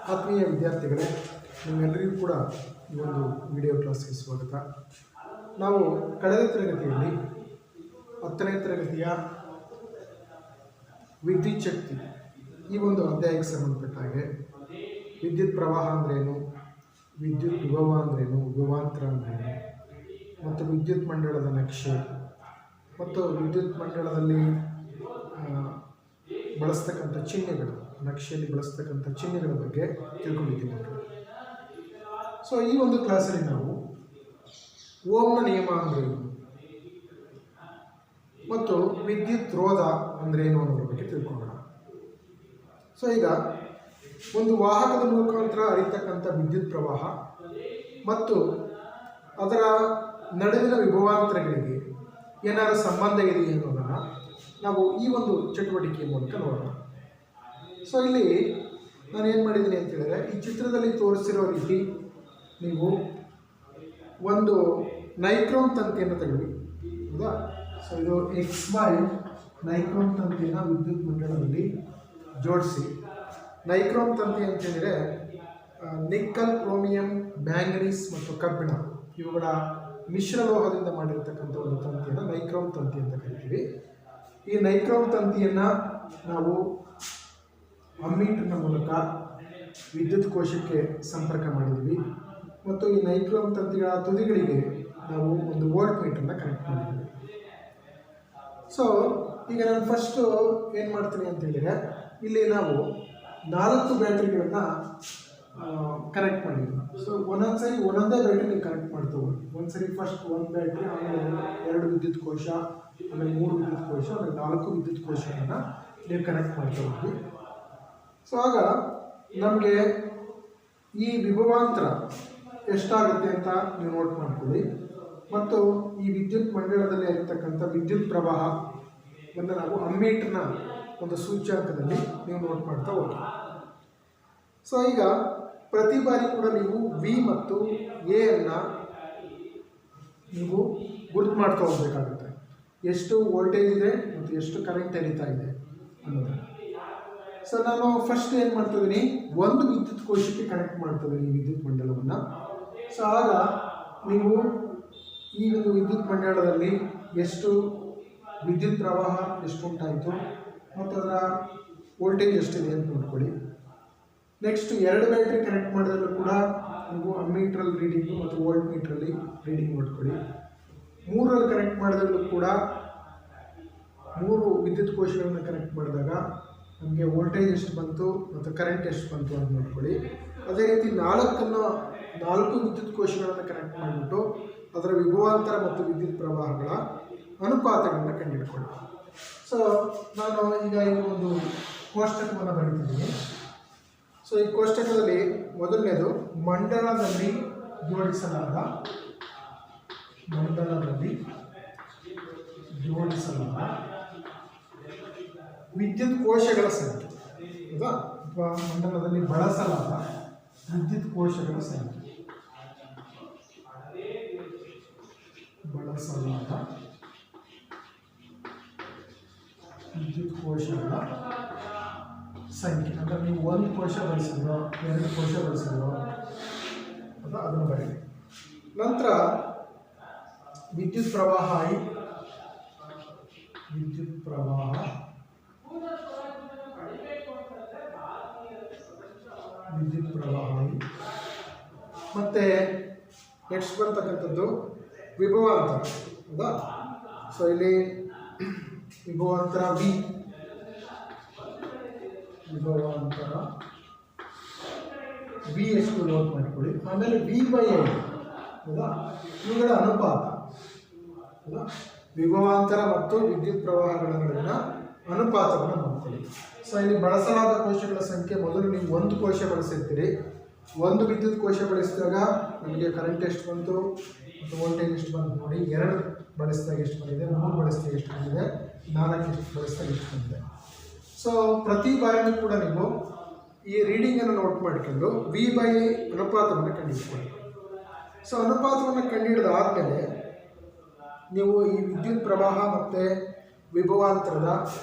ಆತ್ಮೀಯ ವಿದ್ಯಾರ್ಥಿಗಳೇ, ನಿಮ್ಮೆಲ್ಲರಿಗೂ ಕೂಡ ಈ ಒಂದು ವಿಡಿಯೋ ಕ್ಲಾಸ್ಗೆ ಸ್ವಾಗತ. ನಾವು ಕಳೆದ ತರಗತಿಯಲ್ಲಿ 10ನೇ ತರಗತಿಯ ವಿದ್ಯುತ್ ಶಕ್ತಿ ಈ ಒಂದು ಅಧ್ಯಾಯಕ್ಕೆ ಸಂಬಂಧಪಟ್ಟ ಹಾಗೆ ವಿದ್ಯುತ್ ಪ್ರವಾಹ ಅಂದ್ರೇನು, ವಿದ್ಯುತ್ ವಿಭವ ಅಂದ್ರೇನು, ವಿಭವಾಂತರ ಅಂದ್ರೇನು, ಮತ್ತು ವಿದ್ಯುತ್ ಮಂಡಳದ ನಕ್ಷೆ ಮತ್ತು ವಿದ್ಯುತ್ ಮಂಡಳದಲ್ಲಿ ಬಳಸ್ತಕ್ಕಂಥ ಚಿಹ್ನೆಗಳು, ನಕ್ಷೆಯಲ್ಲಿ ಬಳಸ್ತಕ್ಕಂಥ ಚಿಹ್ನೆಗಳ ಬಗ್ಗೆ ತಿಳ್ಕೊಂಡಿದ್ದೀವಿ. ಸೊ ಈ ಒಂದು ಕ್ಲಾಸಲ್ಲಿ ನಾವು ಓಮ್ನ ನಿಯಮ ಅಂದ್ರೇನು ಮತ್ತು ವಿದ್ಯುತ್ ರೋಧ ಅಂದ್ರೇನು ಅನ್ನೋದ್ರ ಬಗ್ಗೆ ತಿಳ್ಕೊಳ್ಳೋಣ. ಸೊ ಈಗ ಒಂದು ವಾಹಕದ ಮುಖಾಂತರ ಹರಿತಕ್ಕಂಥ ವಿದ್ಯುತ್ ಪ್ರವಾಹ ಮತ್ತು ಅದರ ನಡುವಿನ ವಿಭವಾಂತರಗಳಿಗೆ ಏನಾದರೂ ಸಂಬಂಧ ಇದೆಯೇ ಅನ್ನೋದನ್ನು ನಾವು ಈ ಒಂದು ಚಟುವಟಿಕೆಯ ಮೂಲಕ ನೋಡೋಣ. ಸೊ ಇಲ್ಲಿ ನಾನು ಏನು ಮಾಡಿದ್ದೀನಿ ಅಂತ ಹೇಳಿದ್ರೆ, ಈ ಚಿತ್ರದಲ್ಲಿ ತೋರಿಸಿರೋ ರೀತಿ ನೀವು ಒಂದು ನೈಕ್ರೋನ್ ತಂತಿಯನ್ನು ತೆಗೆದು, ಹೌದಾ? ಸೊ ಇದು XY ನೈಕ್ರೋನ್ ತಂತಿಯನ್ನು ವಿದ್ಯುತ್ ಮಂಡಳದಲ್ಲಿ ಜೋಡಿಸಿ. ನೈಕ್ರೋನ್ ತಂತಿ ಅಂತ ಹೇಳಿದರೆ ನಿಕ್ಕಲ್, ಕ್ರೋಮಿಯಂ, ಮ್ಯಾಂಗನೀಸ್ ಮತ್ತು ಕಬ್ಬಿಣ ಇವುಗಳ ಮಿಶ್ರಲೋಹದಿಂದ ಮಾಡಿರ್ತಕ್ಕಂಥ ಒಂದು ತಂತಿಯನ್ನು ನೈಕ್ರೋನ್ ತಂತಿ ಅಂತ ಕರಿತೀವಿ. ಈ ನೈಕ್ರೋನ್ ತಂತಿಯನ್ನು ನಾವು ಅಮ್ಮೀಟರ್ನ ಮೂಲಕ ವಿದ್ಯುತ್ ಕೋಶಕ್ಕೆ ಸಂಪರ್ಕ ಮಾಡಿದ್ವಿ ಮತ್ತು ಈ ನೈಕ್ರೋನ್ ತಂತಿಗಳ ತುದಿಗಳಿಗೆ ನಾವು ಒಂದು ವೋಲ್ಟ್ ಮೀಟರ್ನ ಕನೆಕ್ಟ್ ಮಾಡಿದ್ವಿ. ಸೊ ಈಗ ನಾನು ಫಸ್ಟು ಏನು ಮಾಡ್ತೀನಿ ಅಂತ ಹೇಳಿದರೆ, ಇಲ್ಲಿ ನಾವು 4 ಬ್ಯಾಟ್ರಿಗಳನ್ನು ಕನೆಕ್ಟ್ ಮಾಡಿದ್ವಿ. ಸೊ ಒಂದೊಂದ್ಸರಿ ಒಂದೊಂದೇ ಬ್ಯಾಟ್ರಿ ನೀವು ಕನೆಕ್ಟ್ ಮಾಡ್ತೀವಿ. ಒಂದ್ಸರಿ ಫಸ್ಟ್ 1 ಬ್ಯಾಟ್ರಿ, ಆಮೇಲೆ 2 ವಿದ್ಯುತ್ ಕೋಶ, ಆಮೇಲೆ 3 ವಿದ್ಯುತ್ ಕೋಶ, ಆಮೇಲೆ 4 ವಿದ್ಯುತ್ ಕೋಶಗಳನ್ನು ನೀವು ಕನೆಕ್ಟ್ ಮಾಡ್ತಾ ಹೋಗಿ. ಸೊ ಆಗ ನಮಗೆ ಈ ವಿಭವಾಂತರ ಎಷ್ಟಾಗುತ್ತೆ ಅಂತ ನೀವು ನೋಟ್ ಮಾಡ್ಕೊಳ್ಳಿ. ಮತ್ತು ಈ ವಿದ್ಯುತ್ ಮಂಡಳದಲ್ಲಿ ಇರತಕ್ಕಂಥ ವಿದ್ಯುತ್ ಪ್ರವಾಹವನ್ನು ನಾವು ಅಮ್ಮೀಟರ್ನ ಒಂದು ಸೂಚ್ಯಾಂಕದಲ್ಲಿ ನೀವು ನೋಟ್ ಮಾಡ್ತಾ ಹೋಗಿ. ಸೊ ಈಗ ಪ್ರತಿ ಬಾರಿ ಕೂಡ ನೀವು ವಿ ಮತ್ತು ಎ ಅನ್ನು ನೀವು ಗುರುತು ಮಾಡ್ತಾ ಹೋಗಬೇಕಾಗುತ್ತೆ. ಎಷ್ಟು ವೋಲ್ಟೇಜ್ ಇದೆ ಮತ್ತು ಎಷ್ಟು ಕರೆಂಟ್ ಹರಿತಾ ಇದೆ ಅನ್ನೋದು. ಸೊ ನಾನು ಫಸ್ಟ್ ಏನು ಮಾಡ್ತಿದ್ದೀನಿ, ಒಂದು ವಿದ್ಯುತ್ ಕೋಶಕ್ಕೆ ಕನೆಕ್ಟ್ ಮಾಡ್ತಿದ್ದೀನಿ ಈ ವಿದ್ಯುತ್ ಮಂಡಲವನ್ನು. ಸೊ ಆಗ ನೀವು ಈ ಒಂದು ವಿದ್ಯುತ್ ಮಂಡಳದಲ್ಲಿ ಎಷ್ಟು ವಿದ್ಯುತ್ ಪ್ರವಾಹ ಎಷ್ಟು ಉಂಟಾಯಿತು ಮತ್ತು ಅದರ ವೋಲ್ಟೇಜ್ ಎಷ್ಟಿದೆ ಅಂತ ನೋಡ್ಕೊಳ್ಳಿ. ನೆಕ್ಸ್ಟ್ 2 ಬ್ಯಾಟ್ರಿ ಕನೆಕ್ಟ್ ಮಾಡಿದಾಗಲೂ ಕೂಡ ನೀವು ಅಮ್ಮೀಟ್ರಲ್ಲಿ ರೀಡಿಂಗು ಮತ್ತು ವೋಲ್ಟ್ ಮೀಟ್ರಲ್ಲಿ ರೀಡಿಂಗ್ ನೋಡ್ಕೊಳ್ಳಿ. 3ರಲ್ಲಿ ಕನೆಕ್ಟ್ ಮಾಡಿದಾಗಲೂ ಕೂಡ 3 ವಿದ್ಯುತ್ ಕೋಶಗಳನ್ನು ಕನೆಕ್ಟ್ ಮಾಡಿದಾಗ ನಮಗೆ ವೋಲ್ಟೇಜ್ ಎಷ್ಟು ಬಂತು ಮತ್ತು ಕರೆಂಟ್ ಎಷ್ಟು ಬಂತು ಅಂತ ನೋಡ್ಕೊಳ್ಳಿ. ಅದೇ ರೀತಿ 4 ವಿದ್ಯುತ್ ಕೋಶಗಳನ್ನು ಕನೆಕ್ಟ್ ಮಾಡಿಬಿಟ್ಟು ಅದರ ವಿಭವಾಂತರ ಮತ್ತು ವಿದ್ಯುತ್ ಪ್ರವಾಹಗಳ ಅನುಪಾತಗಳನ್ನು ಕಂಡುಹಿಡ್ಕೊಳ್ಳಿ. ಸೊ ನಾನು ಈಗ ಈ ಒಂದು ಕೋಷ್ಟಕವನ್ನು ಬರೀತಿದ್ದೀನಿ. ಸೊ ಈ ಕೋಷ್ಟಕದಲ್ಲಿ ಮೊದಲನೇದು ಮಂಡಲದಲ್ಲಿ ಜೋಡಿಸಲಾದ ವಿದ್ಯುತ್ ಕೋಶಗಳ ಸಂಖ್ಯೆ, ಹೌದಾ? ಅಥವಾ ಮಂಡಲದಲ್ಲಿ ಬಳಸಲಾದ ವಿದ್ಯುತ್ ಕೋಶಗಳ ಸಂಖ್ಯೆ, ವಿದ್ಯುತ್ ಕೋಶಗಳ ಸಂಖ್ಯೆ ಅಂದರೆ ನೀವು 1 ಕೋಶ ಬಳಸಿದ್ರು, 2 ಕೋಶ ಬಳಸಿದ್ರು, ಹೌದಾ? ಅದನ್ನು ಬರೀರಿ. ನಂತರ ವಿದ್ಯುತ್ ಪ್ರವಾಹ I, ಮತ್ತು ನೆಕ್ಸ್ಟ್ ಬರ್ತಕ್ಕಂಥದ್ದು ವಿಭವಾಂತರ, ಹೌದಾ? ಸೊ ಇಲ್ಲಿ ವಿಭವಾಂತರ ವಿ ಎಷ್ಟು ನೋಟ್ ಮಾಡ್ಕೊಳ್ಳಿ. ಆಮೇಲೆ V/I, ಹೌದಾ? ಇವುಗಳ ಅನುಪಾತ, ಹೌದಾ? ವಿಭವಾಂತರ ಮತ್ತು ವಿದ್ಯುತ್ ಪ್ರವಾಹಗಳ ನಡುವಿನ ಅನುಪಾತವನ್ನು ನೋಡ್ಕೊಳ್ಳಿ. ಸೊ ಇಲ್ಲಿ ಬಳಸಲಾದ ಕೋಶಗಳ ಸಂಖ್ಯೆ, ಮೊದಲು ನೀವು 1 ಕೋಶ ಬಳಸಿರ್ತೀರಿ. 1 ವಿದ್ಯುತ್ ಕೋಶ ಬಳಸಿದಾಗ ನಮಗೆ ಕರೆಂಟ್ ಎಷ್ಟು ಬಂತು ಮತ್ತು ವೋಲ್ಟೇಜ್ ಎಷ್ಟು ಬಂತು ನೋಡಿ. 2 ಬಳಸಿದಾಗ ಎಷ್ಟು ಬಂದಿದೆ, 3 ಬಳಸಿದಾಗ ಎಷ್ಟು ಬಂದಿದೆ, 4 ಎಷ್ಟು ಬಳಸಿದಾಗ ಎಷ್ಟು ಬಂದಿದೆ. ಸೊ ಪ್ರತಿ ಬಾರಿಯೂ ಕೂಡ ನೀವು ಈ ರೀಡಿಂಗನ್ನು ನೋಟ್ ಮಾಡಿಕೊಂಡು V/I ಅನುಪಾತವನ್ನು ಕಂಡುಹಿಡ್ಕೊಳ್ಳಿ. ಸೊ ಅನುಪಾತವನ್ನು ಕಂಡುಹಿಡಿದಾದಮೇಲೆ ನೀವು ಈ ವಿದ್ಯುತ್ ಪ್ರವಾಹ ಮತ್ತು ವಿಭವಾಂತರದ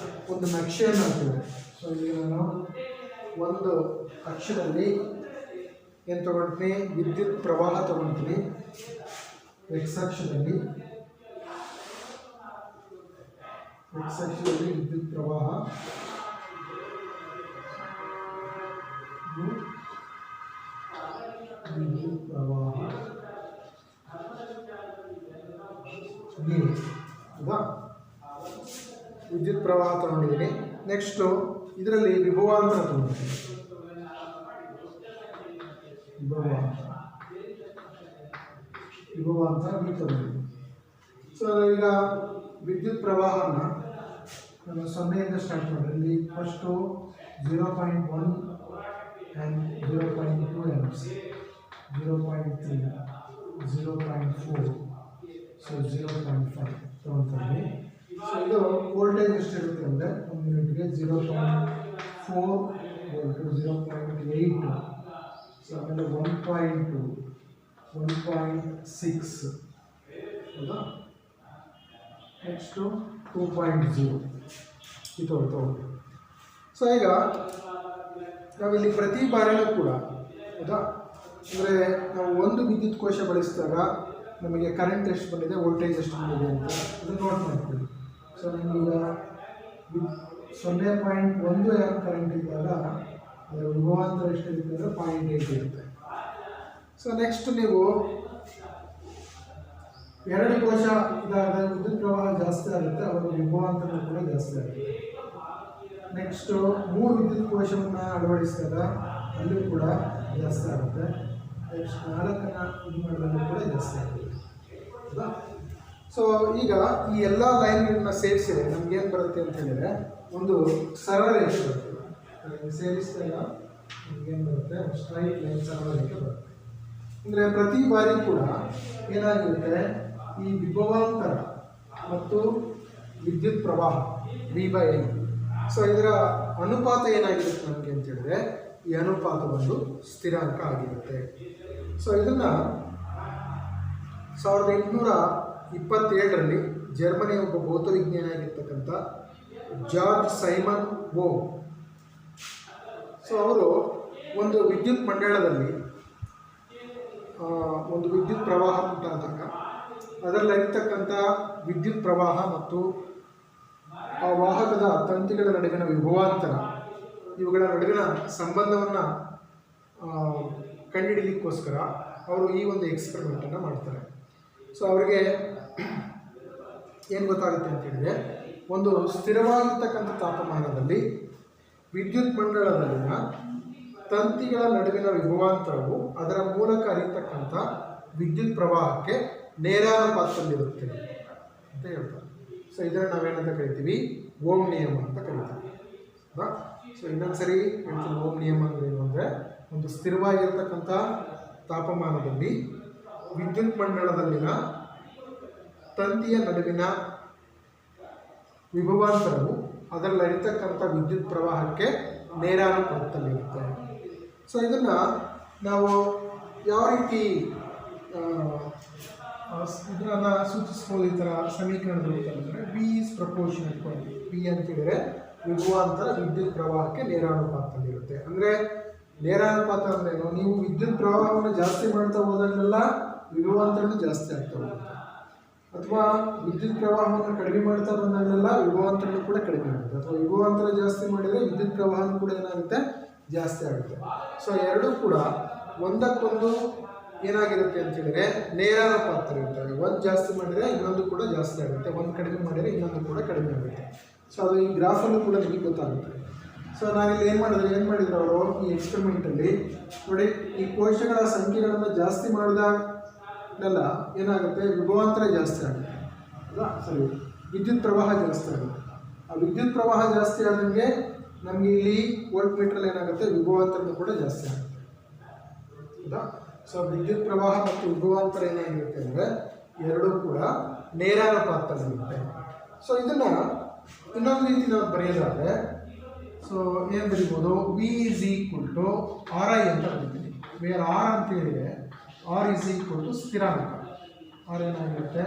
ಒಂದು ನಕ್ಷೆಯನ್ನು ಹಾಕಿದರೆ, ಸೊ ಇಲ್ಲಿ ನಾನು ಒಂದು ಅಕ್ಷದಲ್ಲಿ ಏನು ತಗೊಳ್ತೀನಿ, ವಿದ್ಯುತ್ ಪ್ರವಾಹ ತಗೊಳ್ತೀನಿ. ಎಕ್ಸ್ ಅಕ್ಷದಲ್ಲಿ ವಿದ್ಯುತ್ ಪ್ರವಾಹ, ವಿದ್ಯುತ್ ಪ್ರವಾಹ ತಗೊಂಡಿದ್ದೀನಿ. ನೆಕ್ಸ್ಟು ಇದರಲ್ಲಿ ವಿಭವಾಂತರ ತಗೊಂಡಿದ್ದೀನಿ. ವಿಭವಾಂತರ ಬಿ ತಗೊಂಡಿದ್ದೀನಿ. ಸೊ ಈಗ ವಿದ್ಯುತ್ ಪ್ರವಾಹನ ನಾನು 0ಯಿಂದ ಸ್ಟಾರ್ಟ್ ಮಾಡಿದ್ರೆ ಇಲ್ಲಿ ಫಸ್ಟು 0.1 ಆ್ಯಂಡ್ 0.2 amps, 0.3, 0.4, ಸೊ 0.5 ತಗೊಳ್ತೀನಿ. ಸೊ ಇದು ವೋಲ್ಟೇಜ್ ಎಷ್ಟಿರುತ್ತೆ ಅಂದರೆ 1 ಯೂನಿಟ್ಗೆ 0.4 ವೋಲ್ಟು, 0.8, ಸೊ ಆಮೇಲೆ 1.2, 1.6, ಹೌದಾ. ನೆಕ್ಸ್ಟು 2.0 ಇದು ತಗೊಳ್ತೀವಿ. ಸೊ ಈಗ ನಾವಿಲ್ಲಿ ಪ್ರತಿ ಬಾರಿನೂ ಕೂಡ, ಹೌದಾ, ಅಂದರೆ ನಾವು ಒಂದು ವಿದ್ಯುತ್ ಕೋಶ ಬಳಸಿದಾಗ ನಮಗೆ ಕರೆಂಟ್ ಎಷ್ಟು ಬಂದಿದೆ, ವೋಲ್ಟೇಜ್ ಎಷ್ಟು ಬಂದಿದೆ ಅಂತ ಅದನ್ನು ನೋಟ್ ಮಾಡ್ತೀವಿ. ಸೊ ನಮಗೀಗ 0.1 ಆ್ಯಂಪ್ ಕರೆಂಟ್ ಇದ್ದಾಗ ಅದರ ವಿಭವಾಂತರ ಎಷ್ಟಿರುತ್ತೆ ಅಂದರೆ 0.8 ಇರುತ್ತೆ. ಸೊ ನೆಕ್ಸ್ಟ್ ನೀವು 2 ಕೋಶ ಇದ್ದಾಗ ವಿದ್ಯುತ್ ಪ್ರವಾಹ ಜಾಸ್ತಿ ಆಗುತ್ತೆ, ಅವರ ವಿಭವಾಂತರ ಕೂಡ ಜಾಸ್ತಿ ಆಗುತ್ತೆ. ನೆಕ್ಸ್ಟು 3 ವಿದ್ಯುತ್ ಕೋಶವನ್ನು ಅಳವಡಿಸಿದಾಗ ಅಲ್ಲೂ ಕೂಡ ಜಾಸ್ತಿ ಆಗುತ್ತೆ. ನೆಕ್ಸ್ಟ್ 4ನ್ನು ಇದು ಮಾಡೋದ್ರಲ್ಲೂ ಕೂಡ ಜಾಸ್ತಿ ಆಗುತ್ತೆ, ಹೌದಾ. ಸೊ ಈಗ ಈ ಎಲ್ಲ ಲೈನ್ಗಳನ್ನ ಸೇರಿಸಿದ್ರೆ ನಮಗೇನು ಬರುತ್ತೆ ಅಂತ ಹೇಳಿದರೆ ಒಂದು ಸರಳ ರೇಖೆ ಬರುತ್ತೆ. ಸೇರಿಸಿದಾಗ ನಮಗೇನು ಬರುತ್ತೆ, ಸ್ಟ್ರೈಟ್ ಲೈನ್ ಸರಳ ರೇಖೆ ಬರುತ್ತೆ. ಅಂದರೆ ಪ್ರತಿ ಬಾರಿ ಕೂಡ ಏನಾಗಿರುತ್ತೆ, ಈ ವಿಭವಾಂತರ ಮತ್ತು ವಿದ್ಯುತ್ ಪ್ರವಾಹ V/I, ಸೊ ಇದರ ಅನುಪಾತ ಏನಾಗಿರುತ್ತೆ ನಮಗೆ ಅಂತ ಹೇಳಿದ್ರೆ ಈ ಅನುಪಾತ ಒಂದು ಸ್ಥಿರಾಂಕ ಆಗಿರುತ್ತೆ. ಸೊ ಇದನ್ನು 1827ರಲ್ಲಿ ಜರ್ಮನಿಯ ಒಬ್ಬ ಭೌತವಿಜ್ಞಾನಿ ಆಗಿರ್ತಕ್ಕಂಥ ಜಾರ್ಜ್ ಸೈಮನ್ ಓಮ್, ಸೊ ಅವರು ಒಂದು ವಿದ್ಯುತ್ ಮಂಡಳದಲ್ಲಿ ಒಂದು ವಿದ್ಯುತ್ ಪ್ರವಾಹ ಉಂಟಾದಾಗ ಅದರಲ್ಲಿರ್ತಕ್ಕಂಥ ವಿದ್ಯುತ್ ಪ್ರವಾಹ ಮತ್ತು ಆ ವಾಹಕದ ತಂತಿಗಳ ನಡುವಿನ ವಿಭವಾಂತರ, ಇವುಗಳ ನಡುವಿನ ಸಂಬಂಧವನ್ನು ಕಂಡುಹಿಡಿಯಲಿಕ್ಕೋಸ್ಕರ ಅವರು ಈ ಒಂದು ಎಕ್ಸ್ಪೆರಿಮೆಂಟನ್ನು ಮಾಡ್ತಾರೆ. ಸೊ ಅವರಿಗೆ ಏನು ಗೊತ್ತಾಗುತ್ತೆ ಅಂತ ಹೇಳಿದರೆ, ಒಂದು ಸ್ಥಿರವಾಗಿರ್ತಕ್ಕಂಥ ತಾಪಮಾನದಲ್ಲಿ ವಿದ್ಯುತ್ ಮಂಡಳದಲ್ಲಿನ ತಂತಿಗಳ ನಡುವಿನ ವಿಭವಾಂತರವು ಅದರ ಮೂಲಕ ಹರಿಯತಕ್ಕಂಥ ವಿದ್ಯುತ್ ಪ್ರವಾಹಕ್ಕೆ ನೇರಾನುಪಾತದಲ್ಲಿರುತ್ತೆ ಅಂತ ಹೇಳ್ತಾರೆ. ಸೊ ಇದನ್ನು ನಾವೇನಂತ ಕರಿತೀವಿ, ಓಮ್ ನಿಯಮ ಅಂತ ಕರಿತೀವಿ, ಅಲ್ವಾ. ಸೊ ಇನ್ನೊಂದು ಸರಿ ಹೇಳ್ತೀವಿ, ಓಮ್ ನಿಯಮ ಅಂದರೆ ಏನು ಅಂದರೆ, ಒಂದು ಸ್ಥಿರವಾಗಿರ್ತಕ್ಕಂಥ ತಾಪಮಾನದಲ್ಲಿ ವಿದ್ಯುತ್ ಮಂಡಳದಲ್ಲಿನ ತಂತಿಯ ನಡುವಿನ ವಿಭವಾಂತರವು ಅದರಲ್ಲಿ ಹರಿತಕ್ಕಂಥ ವಿದ್ಯುತ್ ಪ್ರವಾಹಕ್ಕೆ ನೇರಾನುಪಾತದಲ್ಲಿರುತ್ತೆ. ಸೊ ಇದನ್ನು ನಾವು ಯಾವ ರೀತಿ ಇದನ್ನು ಸೂಚಿಸ್ಬೋದು, ಈ ಥರ ಸಮೀಕರಣಗಳು ಅಂತಂದರೆ V is proportional to V ಅಂತೇಳಿದರೆ ವಿಭವಾಂತರ ವಿದ್ಯುತ್ ಪ್ರವಾಹಕ್ಕೆ ನೇರಾನುಪಾತದಲ್ಲಿರುತ್ತೆ. ಅಂದರೆ ನೇರಾನುಪಾತ ಅಂದ್ರೇನು, ನೀವು ವಿದ್ಯುತ್ ಪ್ರವಾಹವನ್ನು ಜಾಸ್ತಿ ಮಾಡ್ತಾ ಹೋದಾಗಲೆಲ್ಲ ವಿಭವಾಂತರನೂ ಜಾಸ್ತಿ ಆಗ್ತಾ ಹೋಗುತ್ತೆ, ಅಥವಾ ವಿದ್ಯುತ್ ಪ್ರವಾಹವನ್ನು ಕಡಿಮೆ ಮಾಡ್ತಾ ಬಂದಾಗಲೆಲ್ಲ ವಿಭವಾಂತರನೂ ಕೂಡ ಕಡಿಮೆ ಆಗುತ್ತೆ, ಅಥವಾ ವಿಭವಾಂತರ ಜಾಸ್ತಿ ಮಾಡಿದರೆ ವಿದ್ಯುತ್ ಪ್ರವಾಹನೂ ಕೂಡ ಏನಾಗುತ್ತೆ, ಜಾಸ್ತಿ ಆಗುತ್ತೆ. ಸೊ ಎರಡೂ ಕೂಡ ಒಂದಕ್ಕೊಂದು ಏನಾಗಿರುತ್ತೆ ಅಂತ ಹೇಳಿದರೆ ನೇರಾನುಪಾತದಲ್ಲಿರ್ತವೆ. ಒಂದು ಜಾಸ್ತಿ ಮಾಡಿದರೆ ಇನ್ನೊಂದು ಕೂಡ ಜಾಸ್ತಿ ಆಗುತ್ತೆ, ಒಂದು ಕಡಿಮೆ ಮಾಡಿದರೆ ಇನ್ನೊಂದು ಕೂಡ ಕಡಿಮೆ ಆಗುತ್ತೆ. ಸೊ ಅದು ಈ ಗ್ರಾಫಲ್ಲೂ ಕೂಡ ನಿಮಗೆ ಗೊತ್ತಾಗುತ್ತೆ. ಸೊ ನಾವಿಲ್ಲಿ ಏನು ಮಾಡಿದ್ರು ಅವರು ಈ ಎಕ್ಸ್ಪೆರಿಮೆಂಟಲ್ಲಿ ನೋಡಿ, ಈ ಕೋಶಗಳ ಸಂಖ್ಯೆಗಳನ್ನು ಜಾಸ್ತಿ ಮಾಡಿದಾಗೆಲ್ಲ ಏನಾಗುತ್ತೆ, ವಿಭವಾಂತರ ಜಾಸ್ತಿ ಆಗುತ್ತೆ, ಅಲ್ಲ, ಸರಿ, ವಿದ್ಯುತ್ ಪ್ರವಾಹ ಜಾಸ್ತಿ ಆಗುತ್ತೆ. ಆ ವಿದ್ಯುತ್ ಪ್ರವಾಹ ಜಾಸ್ತಿ ಆದಂಗೆ ನಮಗೆ ಇಲ್ಲಿ ವೋಲ್ಟ್ ಮೀಟ್ರಲ್ಲಿ ಏನಾಗುತ್ತೆ, ವಿಭವಾಂತರನೂ ಕೂಡ ಜಾಸ್ತಿ ಆಗುತ್ತೆ, ಹೌದಾ. ಸೊ ವಿದ್ಯುತ್ ಪ್ರವಾಹ ಮತ್ತು ವಿಭವಾಂತರ ಏನಾಗಿರುತ್ತೆ ಅಂದರೆ ಎರಡೂ ಕೂಡ ನೇರಾನುಪಾತದಲ್ಲಿರುತ್ತೆ. ಸೊ ಇದನ್ನು ಇನ್ನೊಂದು ರೀತಿ ನಾವು ಬರೆಯೋದಾದರೆ, ಸೊ ಏನು ಬರೀಬೋದು, V is equal to RI ಅಂತ ಬರೀತೀನಿ. ವೇರ್ R ಅಂತ ಹೇಳಿದರೆ R ಈಸ್ ಈಕ್ವಲ್ ಟು ಸ್ಥಿರಾಂಕ. R ಏನಾಗಿರುತ್ತೆ,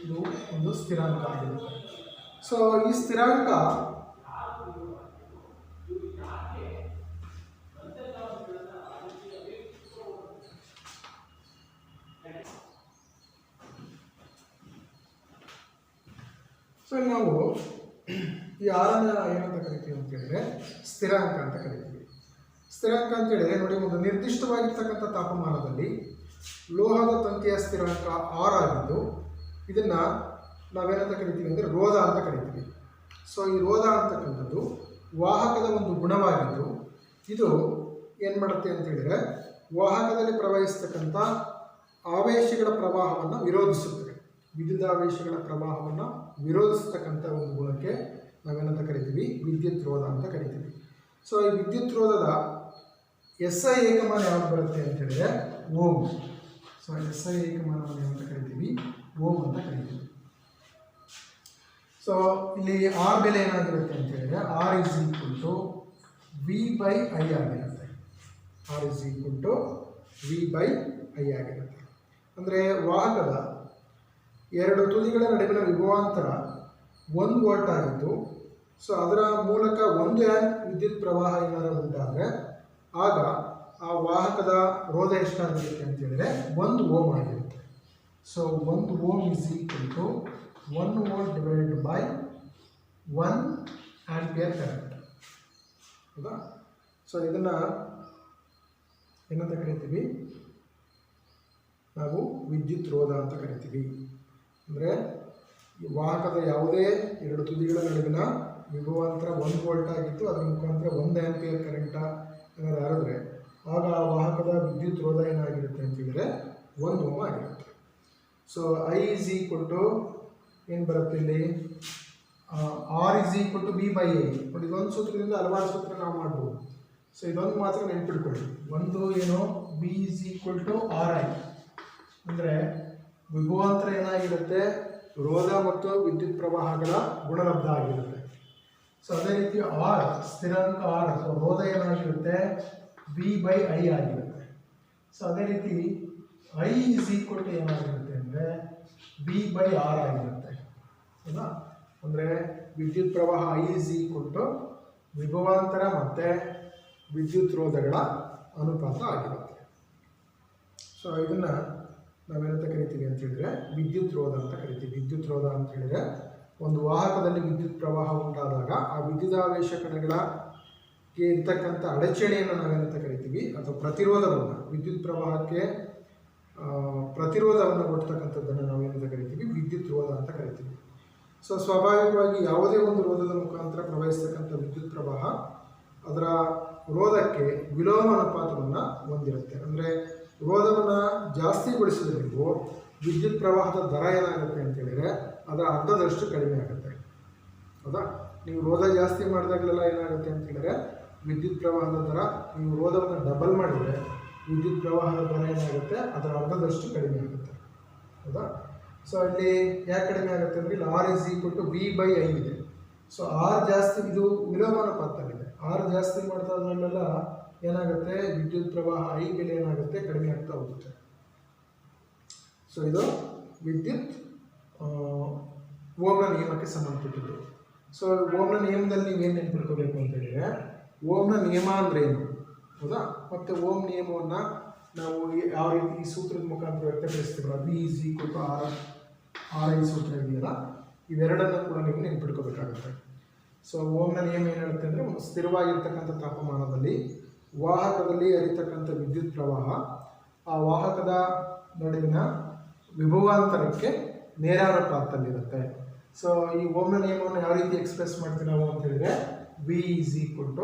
ಇದು ಒಂದು ಸ್ಥಿರಾಂಕ ಆಗಿರುತ್ತೆ. ಸೊ ಈ ಸ್ಥಿರಾಂಕ ಇಲ್ಲಿ ನಾವು ಈ ಆರನ್ನ ಏನಂತ ಕರಿತೀವಿ ಅಂತ ಹೇಳಿದ್ರೆ ಸ್ಥಿರಾಂಕ ಅಂತ ಕರಿತೀವಿ. ಸ್ಥಿರಾಂಕ ಅಂತ ಹೇಳಿದ್ರೆ ನೋಡಿ, ಒಂದು ನಿರ್ದಿಷ್ಟವಾಗಿರ್ತಕ್ಕಂಥ ತಾಪಮಾನದಲ್ಲಿ ಲೋಹದ ತಂತಿಯ ಸ್ಥಿರಾಂಕ ಆರ್ ಆಗಿದ್ದು ಇದನ್ನು ನಾವೇನಂತ ಕರಿತೀವಿ ಅಂದರೆ ರೋಧ ಅಂತ ಕರಿತೀವಿ. ಸೊ ಈ ರೋಧ ಅಂತಕ್ಕಂಥದ್ದು ವಾಹಕದ ಒಂದು ಗುಣವಾಗಿದ್ದು ಇದು ಏನು ಮಾಡುತ್ತೆ ಅಂತ ಹೇಳಿದರೆ ವಾಹಕದಲ್ಲಿ ಪ್ರವಹಿಸ್ತಕ್ಕಂಥ ಆವೇಶಗಳ ಪ್ರವಾಹವನ್ನು ವಿರೋಧಿಸುತ್ತದೆ. ವಿದ್ಯುದಾವೇಶಗಳ ಪ್ರವಾಹವನ್ನು ವಿರೋಧಿಸ್ತಕ್ಕಂಥ ಒಂದು ಗುಣಕ್ಕೆ ನಾವೇನಂತ ಕರಿತೀವಿ, ವಿದ್ಯುತ್ ರೋಧ ಅಂತ ಕರಿತೀವಿ. ಸೊ ಈ ವಿದ್ಯುತ್ ರೋಧದ SI ಏಕಮಾನ ಯಾವುದು ಬರುತ್ತೆ ಅಂತ ಹೇಳಿದ್ರೆ ಓಮ್. ಸೊ SI ಏಕಮಾನವನ್ನು ಏನಂತ ಕರಿತೀವಿ, ಓಮ್ ಅಂತ ಕರಿತೀವಿ. ಸೊ ಇಲ್ಲಿ ಆರ್ ಬೆಲೆ ಏನಾಗಿರುತ್ತೆ ಅಂತ ಹೇಳಿದ್ರೆ R = V/I ಆಗಿರುತ್ತೆ. R = V/I ಆಗಿರುತ್ತೆ. ಅಂದರೆ ವಾಹಕದ ಎರಡು ತುದಿಗಳ ನಡುವಿನ ವಿಭವಾಂತರ 1 ವೋಲ್ಟ್ ಆಗಿದ್ದು ಸೊ ಅದರ ಮೂಲಕ 1 ಆಂಪ್ ವಿದ್ಯುತ್ ಪ್ರವಾಹ ಏನಾದರೂ ಉಂಟಾದರೆ ಆಗ ಆ ವಾಹಕದ ರೋಧ ಎಷ್ಟಾಗಿರುತ್ತೆ ಅಂತ ಹೇಳಿದ್ರೆ 1 ಓಮ್ ಆಗಿರುತ್ತೆ. So 1 ohm = 1 volt divided by 1 ampere current. ಹೌದಾ? ಸೊ ಇದನ್ನು ಏನಂತ ಕರಿತೀವಿ ನಾವು, ವಿದ್ಯುತ್ ರೋಧ ಅಂತ ಕರಿತೀವಿ. ಅಂದರೆ ಈ ವಾಹಕದ ಯಾವುದೇ ಎರಡು ತುದಿಗಳ ನಡುವಿನ ವಿಭವಾಂತರ 1 ವೋಲ್ಟ್ ಆಗಿತ್ತು, ಅದರ ಮುಖಾಂತರ 1 ಆಂಪಿಯರ್ ಕರೆಂಟ ಏನಾದ್ರು ಹರಿದ್ರೆ ಆಗ ಆ ವಾಹಕದ ವಿದ್ಯುತ್ ರೋಧ ಏನಾಗಿರುತ್ತೆ ಅಂತ ಹೇಳಿದ್ರೆ 1 ಓಮ್ ಆಗಿರುತ್ತೆ. ಸೊ I ಏನು ಬರುತ್ತೆ ಇಲ್ಲಿ, R = V/I. ನೋಡಿ, ಇದೊಂದು ಸೂತ್ರದಿಂದ ಹಲವಾರು ಸೂತ್ರ ನಾವು ಮಾಡ್ಬೋದು. ಸೊ ಇದೊಂದು ಮಾತ್ರ ನೆನ್ಪಿಟ್ಕೊಳ್ಳಿ. ಒಂದು ಏನು, V = RI. ಅಂದರೆ ವಿಭವಾಂತರ ಏನಾಗಿರುತ್ತೆ, ರೋಧ ಮತ್ತು ವಿದ್ಯುತ್ ಪ್ರವಾಹಗಳ ಗುಣಲಬ್ಧ ಆಗಿರುತ್ತೆ. ಸೊ ಅದೇ ರೀತಿ ಆರ್ ಸ್ಥಿರಾಂಕ ಆರ್ ಅಥವಾ ರೋಧ ಏನಾಗಿರುತ್ತೆ, V/I ಆಗಿರುತ್ತೆ. ಸೊ ಅದೇ ರೀತಿ I ಏನಾಗಿರುತ್ತೆ ಅಂದರೆ V/R ಆಗಿರುತ್ತೆ. ಹೌದಾ? ಅಂದರೆ ವಿದ್ಯುತ್ ಪ್ರವಾಹ I ವಿಭವಾಂತರ ಮತ್ತು ವಿದ್ಯುತ್ ರೋಧಗಳ ಅನುಪಾತ ಆಗಿರುತ್ತೆ. ಸೊ ಇದನ್ನು ನಾವೇನಂತ ಕರಿತೀವಿ ಅಂತ ಹೇಳಿದ್ರೆ ವಿದ್ಯುತ್ ರೋಧ ಅಂತ ಕರಿತೀವಿ. ವಿದ್ಯುತ್ ರೋಧ ಅಂತ ಹೇಳಿದ್ರೆ ಒಂದು ವಾಹಕದಲ್ಲಿ ವಿದ್ಯುತ್ ಪ್ರವಾಹ ಉಂಟಾದಾಗ ಆ ವಿದ್ಯುದಾವೇಶ ಕಣಗಳಿಗೆ ಇರ್ತಕ್ಕಂಥ ಅಡಚಣೆಯನ್ನು ನಾವೇನಂತ ಕರಿತೀವಿ, ಅಥವಾ ಪ್ರತಿರೋಧವನ್ನು, ವಿದ್ಯುತ್ ಪ್ರವಾಹಕ್ಕೆ ಪ್ರತಿರೋಧವನ್ನು ಕೊಡ್ತಕ್ಕಂಥದ್ದನ್ನು ನಾವೇನಂತ ಕರಿತೀವಿ, ವಿದ್ಯುತ್ ರೋಧ ಅಂತ ಕರಿತೀವಿ. ಸೊ ಸ್ವಾಭಾವಿಕವಾಗಿ ಯಾವುದೇ ಒಂದು ರೋಧದ ಮುಖಾಂತರ ಪ್ರವಹಿಸ್ತಕ್ಕಂಥ ವಿದ್ಯುತ್ ಪ್ರವಾಹ ಅದರ ರೋಧಕ್ಕೆ ವಿಲೋಮ ಅನುಪಾತವನ್ನು ಹೊಂದಿರುತ್ತೆ. ಅಂದರೆ ರೋಧವನ್ನು ಜಾಸ್ತಿಗೊಳಿಸಿದ್ರೆ ನೀವು ವಿದ್ಯುತ್ ಪ್ರವಾಹದ ದರ ಏನಾಗುತ್ತೆ ಅಂತ ಹೇಳಿದರೆ ಅದರ ಅರ್ಧದಷ್ಟು ಕಡಿಮೆ ಆಗುತ್ತೆ. ಹೌದಾ? ನೀವು ರೋಧ ಜಾಸ್ತಿ ಮಾಡಿದಾಗಲೆಲ್ಲ ಏನಾಗುತ್ತೆ ಅಂತ ಹೇಳಿದ್ರೆ ವಿದ್ಯುತ್ ಪ್ರವಾಹದ ದರ, ನೀವು ರೋಧವನ್ನು ಡಬಲ್ ಮಾಡಿದರೆ ವಿದ್ಯುತ್ ಪ್ರವಾಹದ ದರ ಏನಾಗುತ್ತೆ, ಅದರ ಅರ್ಧದಷ್ಟು ಕಡಿಮೆ ಆಗುತ್ತೆ. ಹೌದಾ? ಸೊ ಇಲ್ಲಿ ಯಾಕೆ ಕಡಿಮೆ ಆಗುತ್ತೆ ಅಂದರೆ ಇಲ್ಲಿ R = V/I ಇದೆ. ಸೊ R ಜಾಸ್ತಿ, ಇದು ವಿಲೋಮಾನುಪಾತದಲ್ಲಿದೆ. R ಜಾಸ್ತಿ ಮಾಡ್ತಾ ಇದ್ಮೇಲೆಲ್ಲ ಏನಾಗುತ್ತೆ, ವಿದ್ಯುತ್ ಪ್ರವಾಹ I ಬೆಲೆ ಏನಾಗುತ್ತೆ, ಕಡಿಮೆ ಆಗ್ತಾ ಹೋಗುತ್ತೆ. ಸೊ ಇದು ವಿದ್ಯುತ್ ಓಮ್ನ ನಿಯಮಕ್ಕೆ ಸಂಬಂಧಪಟ್ಟಿದ್ದು. ಸೊ ಓಮ್ನ ನಿಯಮದಲ್ಲಿ ನೀವೇನು ನೆನ್ಪಿಟ್ಕೋಬೇಕು ಅಂತ ಹೇಳಿದರೆ, ಓಮ್ನ ನಿಯಮ ಅಂದರೆ ಏನು, ಹೌದಾ? ಮತ್ತು ಓಮ್ ನಿಯಮವನ್ನು ನಾವು ಯಾವ ರೀತಿ ಈ ಸೂತ್ರದ ಮುಖಾಂತರ ವ್ಯಕ್ತಪಡಿಸ್ತೀವಲ್ಲ, V = RI ಸೂತ್ರ ಇದೆಯಲ್ಲ, ಇವೆರಡನ್ನು ಕೂಡ ನೀವು ನೆನ್ಪಿಟ್ಕೋಬೇಕಾಗುತ್ತೆ. ಸೊ ಓಮ್ನ ನಿಯಮ ಏನು ಹೇಳುತ್ತೆ ಅಂದರೆ, ಒಂದು ಸ್ಥಿರವಾಗಿರ್ತಕ್ಕಂಥ ತಾಪಮಾನದಲ್ಲಿ ವಾಹಕದಲ್ಲಿ ಹರಿತಕ್ಕಂಥ ವಿದ್ಯುತ್ ಪ್ರವಾಹ ಆ ವಾಹಕದ ನಡುವಿನ ವಿಭವಾಂತರಕ್ಕೆ ನೇರಾನುಪಾತದಲ್ಲಿರುತ್ತೆ. ಸೊ ಈ ಓಮ್ನ ನಿಯಮವನ್ನು ಯಾವ ರೀತಿ ಎಕ್ಸ್ಪ್ರೆಸ್ ಮಾಡ್ತೀವಿ ನಾವು ಅಂತ ಹೇಳಿದರೆ V =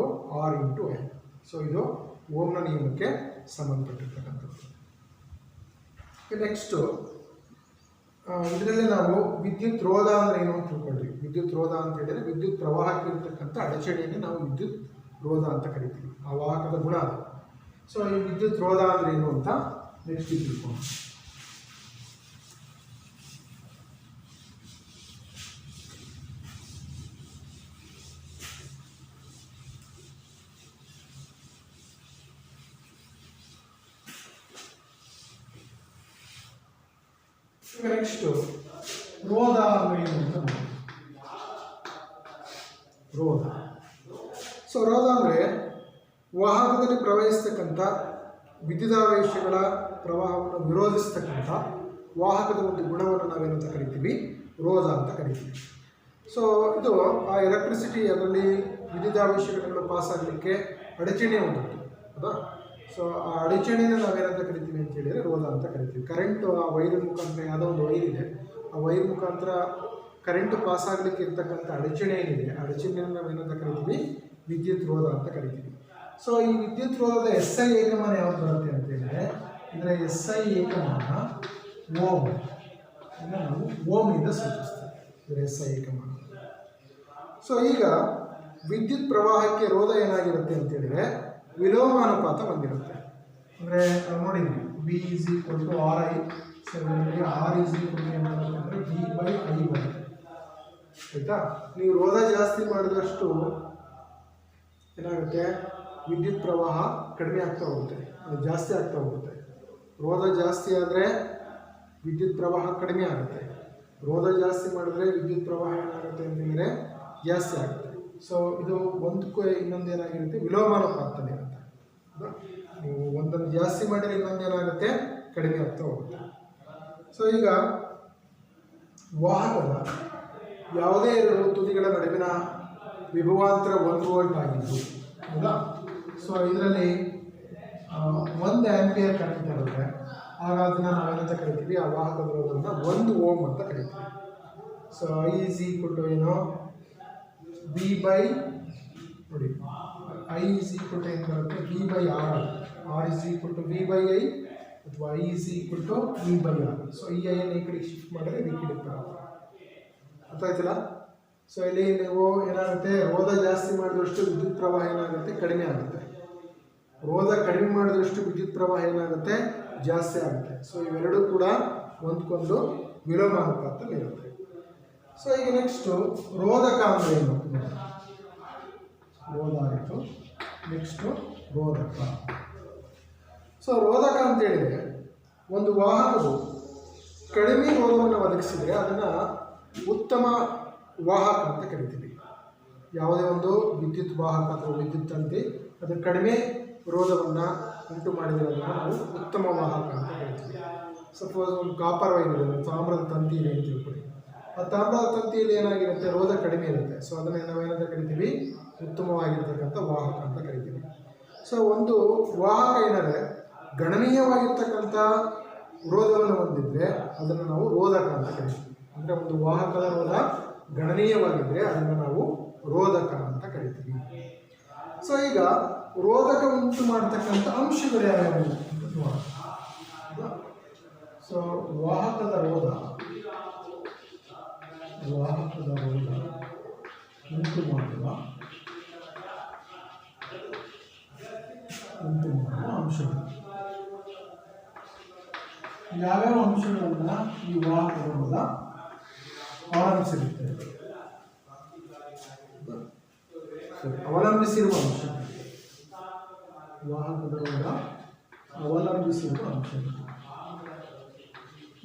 R × N. ಸೊ ಇದು ಓಮ್ನ ನಿಯಮಕ್ಕೆ ಸಂಬಂಧಪಟ್ಟಿರ್ತಕ್ಕಂಥದ್ದು. ನೆಕ್ಸ್ಟು ಇದರಲ್ಲಿ ನಾವು ವಿದ್ಯುತ್ ರೋಧ ಅಂದರೆ ಏನು ಅಂತ ತಿಳ್ಕೊಂಡ್ವಿ. ವಿದ್ಯುತ್ ರೋಧ ಅಂತ ಹೇಳಿದರೆ ವಿದ್ಯುತ್ ಪ್ರವಾಹಕ್ಕೆ ಇರ್ತಕ್ಕಂಥ ಅಡಚಣೆಯನ್ನು ನಾವು ವಿದ್ಯುತ್ ರೋಧ ಅಂತ ಕರಿತೀವಿ. ಆ ವಾಹಕದ ಗುಣ ಅದು. ಸೊ ಈ ವಿದ್ಯುತ್ ರೋಧ ಅಂದರೆ ಏನು ಅಂತ ನೆಕ್ಸ್ಟ್ ತಿಳ್ಕೊಂಡು, ನೆಕ್ಸ್ಟು ರೋಧ ಅಂದರೆ ಏನು ಅಂತ ನೋಡಿ. ರೋಧ, ಸೊ ರೋಧ ಅಂದರೆ ವಾಹಕದಲ್ಲಿ ಪ್ರವಹಿಸ್ತಕ್ಕಂಥ ವಿದ್ಯುದಾವೇಶಗಳ ಪ್ರವಾಹವನ್ನು ವಿರೋಧಿಸ್ತಕ್ಕಂಥ ವಾಹಕದ ಒಂದು ಗುಣವನ್ನು ನಾವೇನಂತ ಕರಿತೀವಿ, ರೋಧ ಅಂತ ಕರಿತೀವಿ. ಸೊ ಇದು ಆ ಎಲೆಕ್ಟ್ರಿಸಿಟಿ ಅದರಲ್ಲಿ ವಿದ್ಯುದಾವೇಶಗಳನ್ನು ಪಾಸ್ ಆಗಲಿಕ್ಕೆ ಅಡಚಣೆ ಉಂಟು ಹೌದಾ. ಸೊ ಆ ಅಡಚಣೆನ ನಾವೇನಂತ ಕರಿತೀವಿ ಅಂತ ಹೇಳಿದರೆ ರೋಧ ಅಂತ ಕರಿತೀವಿ. ಕರೆಂಟು ಆ ವೈರಿನ ಮುಖಾಂತರ ಯಾವುದೋ ಒಂದು ವೈರ್ ಇದೆ, ಆ ವೈರ್ ಮುಖಾಂತರ ಕರೆಂಟು ಪಾಸ್ ಆಗಲಿಕ್ಕೆ ಇರ್ತಕ್ಕಂಥ ಅಡಚಣೆ ಏನಿದೆ, ಆ ಅಡಚಣೆಯನ್ನು ನಾವೇನಂತ ಕರಿತೀವಿ, ವಿದ್ಯುತ್ ರೋಧ ಅಂತ ಕರಿತೀವಿ. ಸೊ ಈ ವಿದ್ಯುತ್ ರೋಧದ SI ಏಕಮಾನ ಯಾವ್ದು ಬರುತ್ತೆ ಅಂತ ಹೇಳಿದ್ರೆ, ಇದರ SI ಏಕಮಾನ ಓಮ್, ನಾವು ಓಮ್ನಿಂದ ಸೂಚಿಸ್ತೇವೆ ಇದರ SI ಏಕಮಾನ. ಸೊ ಈಗ ವಿದ್ಯುತ್ ಪ್ರವಾಹಕ್ಕೆ ರೋಧ ಏನಾಗಿರುತ್ತೆ ಅಂತ ಹೇಳಿದ್ರೆ ವಿಲೋಮಾನುಪಾತ ಬಂದಿರುತ್ತೆ. ಅಂದರೆ ನಾವು ನೋಡಿದ್ವಿ V = RI, ಸೊ R ಅಂದರೆ V/I ಬರುತ್ತೆ ಆಯಿತಾ. ನೀವು ರೋಧ ಜಾಸ್ತಿ ಮಾಡಿದಷ್ಟು ಏನಾಗುತ್ತೆ, ವಿದ್ಯುತ್ ಪ್ರವಾಹ ಕಡಿಮೆ ಆಗ್ತಾ ಹೋಗುತ್ತೆ, ಅದು ಜಾಸ್ತಿ ಆಗ್ತಾ ಹೋಗುತ್ತೆ. ರೋಧ ಜಾಸ್ತಿ ಆದರೆ ವಿದ್ಯುತ್ ಪ್ರವಾಹ ಕಡಿಮೆ ಆಗುತ್ತೆ, ರೋಧ ಜಾಸ್ತಿ ಮಾಡಿದ್ರೆ ವಿದ್ಯುತ್ ಪ್ರವಾಹ ಏನಾಗುತ್ತೆ ಅಂತಂದರೆ ಜಾಸ್ತಿ ಆಗುತ್ತೆ. ಸೊ ಇದು ಒಂದಕ್ಕೂ ಇನ್ನೊಂದು ಏನಾಗಿರುತ್ತೆ, ವಿಲೋಮಾನುಪಾತದಲ್ಲಿ ಇರುತ್ತೆ. ನೀವು ಒಂದನ್ನು ಜಾಸ್ತಿ ಮಾಡಿದರೆ ಇನ್ನೊಂದು ಏನಾಗುತ್ತೆ, ಕಡಿಮೆ ಆಗ್ತಾ ಹೋಗುತ್ತೆ. ಸೊ ಈಗ ವಾಹಕದ ಯಾವುದೇ ಎರಡು ತುದಿಗಳ ನಡುವಿನ ವಿಭವಾಂತರ 1 ವೋಲ್ಟ್ ಆಗಿದ್ದು ಹೌದಾ. ಸೊ ಇದರಲ್ಲಿ 1 ಆಂಪಿಯರ್ ಕರೆಂಟ್ ಇರುತ್ತೆ, ಆಗ ಅದನ್ನು ನಾವೇನಂತ ಕರಿತೀವಿ, ಆ ವಾಹಕದ ರೋಧವನ್ನು 1 ಓಮ್ ಅಂತ ಕರಿತೀವಿ. ಸೊ I ಏನು V/, ನೋಡಿ I ಏನು ಬರುತ್ತೆ, V/R, R V/I ಅಥವಾ I V/R. ಸೊ ಈ ಐಯನ್ನು ಈ ಕಡೆ ಶಿಫ್ಟ್ ಮಾಡಿದ್ರೆ ಈ ಕಡೆ ಬರುತ್ತೆ, ಅರ್ಥ ಆಯ್ತಲ್ಲ. ಸೊ ಇಲ್ಲಿ ನೀವು ಏನಾಗುತ್ತೆ, ರೋಧ ಜಾಸ್ತಿ ಮಾಡಿದಷ್ಟು ವಿದ್ಯುತ್ ಪ್ರವಾಹ ಏನಾಗುತ್ತೆ, ಕಡಿಮೆ ಆಗುತ್ತೆ. ರೋಧ ಕಡಿಮೆ ಮಾಡಿದಷ್ಟು ವಿದ್ಯುತ್ ಪ್ರವಾಹ ಏನಾಗುತ್ತೆ, ಜಾಸ್ತಿ ಆಗುತ್ತೆ. ಸೊ ಇವೆರಡೂ ಕೂಡ ಒಂದಕ್ಕೊಂದು ವಿಲೋಮಾನುಪಾತದಲ್ಲಿ ಇರುತ್ತೆ. ಸೊ ಈಗ ನೆಕ್ಸ್ಟು ರೋಧಕ ಅಂದರೆ ಏನು, ರೋಧ ಆಯಿತು, ನೆಕ್ಸ್ಟು ರೋಧಕ. ಸೊ ರೋಧಕ ಅಂತೇಳಿದರೆ ಒಂದು ವಾಹಕವು ಕಡಿಮೆ ರೋಧವನ್ನು ಒದಗಿಸಿದರೆ ಅದನ್ನು ಉತ್ತಮ ವಾಹಕ ಅಂತ ಕರಿತೀವಿ. ಯಾವುದೇ ಒಂದು ವಿದ್ಯುತ್ ವಾಹಕ ಅಥವಾ ವಿದ್ಯುತ್ ತಂತಿ ಅದು ಕಡಿಮೆ ರೋಧವನ್ನು ಉಂಟು ಮಾಡಿದರೆ ಅದನ್ನು ನಾವು ಉತ್ತಮ ವಾಹಕ ಅಂತ ಕರಿತೀವಿ. ಸಪೋಸ್ ಒಂದು ಕಾಪರ್ ವೈರ್ ಇದೆ, ಒಂದು ತಾಮ್ರದ ತಂತಿ ಇದೆ ಅಂತ ತಿಳ್ಕೊಳ್ಳಿ. ಆ ತಾಮ್ರದ ತಂತಿಯಲ್ಲಿ ಏನಾಗಿರುತ್ತೆ, ರೋಧ ಕಡಿಮೆ ಇರುತ್ತೆ. ಸೊ ಅದನ್ನು ನಾವೇನಂತ ಕರಿತೀವಿ, ಉತ್ತಮವಾಗಿರ್ತಕ್ಕಂಥ ವಾಹಕ ಅಂತ ಕರಿತೀವಿ. ಸೊ ಒಂದು ವಾಹಕ ಏನಾದರೆ ಗಣನೀಯವಾಗಿರ್ತಕ್ಕಂಥ ರೋಧವನ್ನು ಹೊಂದಿದ್ರೆ ಅದನ್ನು ನಾವು ರೋಧಕ ಅಂತ ಕರಿತೀವಿ. ಅಂದರೆ ಒಂದು ವಾಹಕದ ರೋಧ ಗಣನೀಯವಾಗಿದ್ದರೆ ಅದನ್ನು ನಾವು ರೋಧಕ ಅಂತ ಕರಿತೀವಿ. ಸೊ ಈಗ ರೋಧಕ ಉಂಟು ಮಾಡತಕ್ಕಂಥ ಅಂಶಗಳು ಯಾವ್ಯಾವು ಅಂತ ನೋಡೋಣ. ಸೊ ವಾಹಕದ ರೋಧ ಉಂಟು ಮಾಡುವ ಅಂಶಗಳು ಯಾವ್ಯಾವ ಅಂಶಗಳನ್ನು ಈ ವಾಹಕದ ರೋಧ ಅವಲಂಬಿಸಿರುತ್ತದೆ, ಅವಲಂಬಿಸಿರುವ ಅಂಶ, ವಾಹಕದ ರೋಧ ಅವಲಂಬಿಸಿರುವ ಅಂಶಗಳು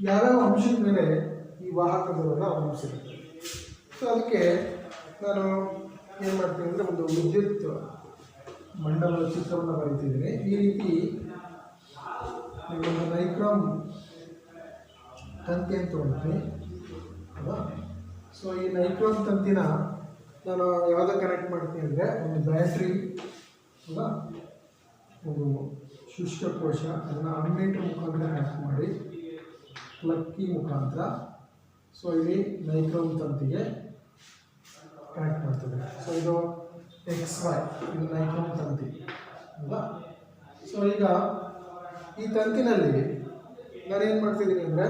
ಯಾವ್ಯಾವ ಅಂಶದ ಮೇಲೆ ಈ ವಾಹಕದ ರೋಧ ಅವಲಂಬಿಸಿರುತ್ತೆ. ಸೊ ಅದಕ್ಕೆ ನಾನು ಏನು ಮಾಡ್ತೀನಿ ಅಂದರೆ ಒಂದು ವಿದ್ಯುತ್ ಮಂಡಲದ ಚಿತ್ರವನ್ನು ಬರೀತಿದ್ದೀನಿ. ಈ ರೀತಿ ಒಂದು ನೈಕ್ರಾನ್ ತಂತಿ ಅಂತ ತೊಗೊಳ್ತೀನಿ ಅಲ್ವಾ. ಸೊ ಈ ನೈಕ್ರಾನ್ ತಂತಿನ ನಾನು ಯಾವುದಕ್ಕೆ ಕನೆಕ್ಟ್ ಮಾಡ್ತೀನಿ ಅಂದರೆ ಒಂದು ಬ್ಯಾಟ್ರಿ ಅಲ್ಲ, ಒಂದು ಶುಷ್ಕ ಕೋಶ, ಅದನ್ನು ಅಮ್ಮೀಟರ್ ಮುಖಾಂತರ ಕನೆಕ್ಟ್ ಮಾಡಿ ಪ್ಲಕ್ಕಿ ಮುಖಾಂತರ ಸೊ ಇಲ್ಲಿ ನೈಕ್ರಾನ್ ತಂತಿಗೆ ಕನೆಕ್ಟ್ ಮಾಡ್ತದೆ. ಸೊ ಇದು XY, ಇದು ನೈಕ್ರಾನ್ ತಂತಿ ಅಲ್ವಾ. ಸೊ ಈಗ ಈ ತಂತಿನಲ್ಲಿ ನಾನೇನು ಮಾಡ್ತಿದ್ದೀನಿ ಅಂದರೆ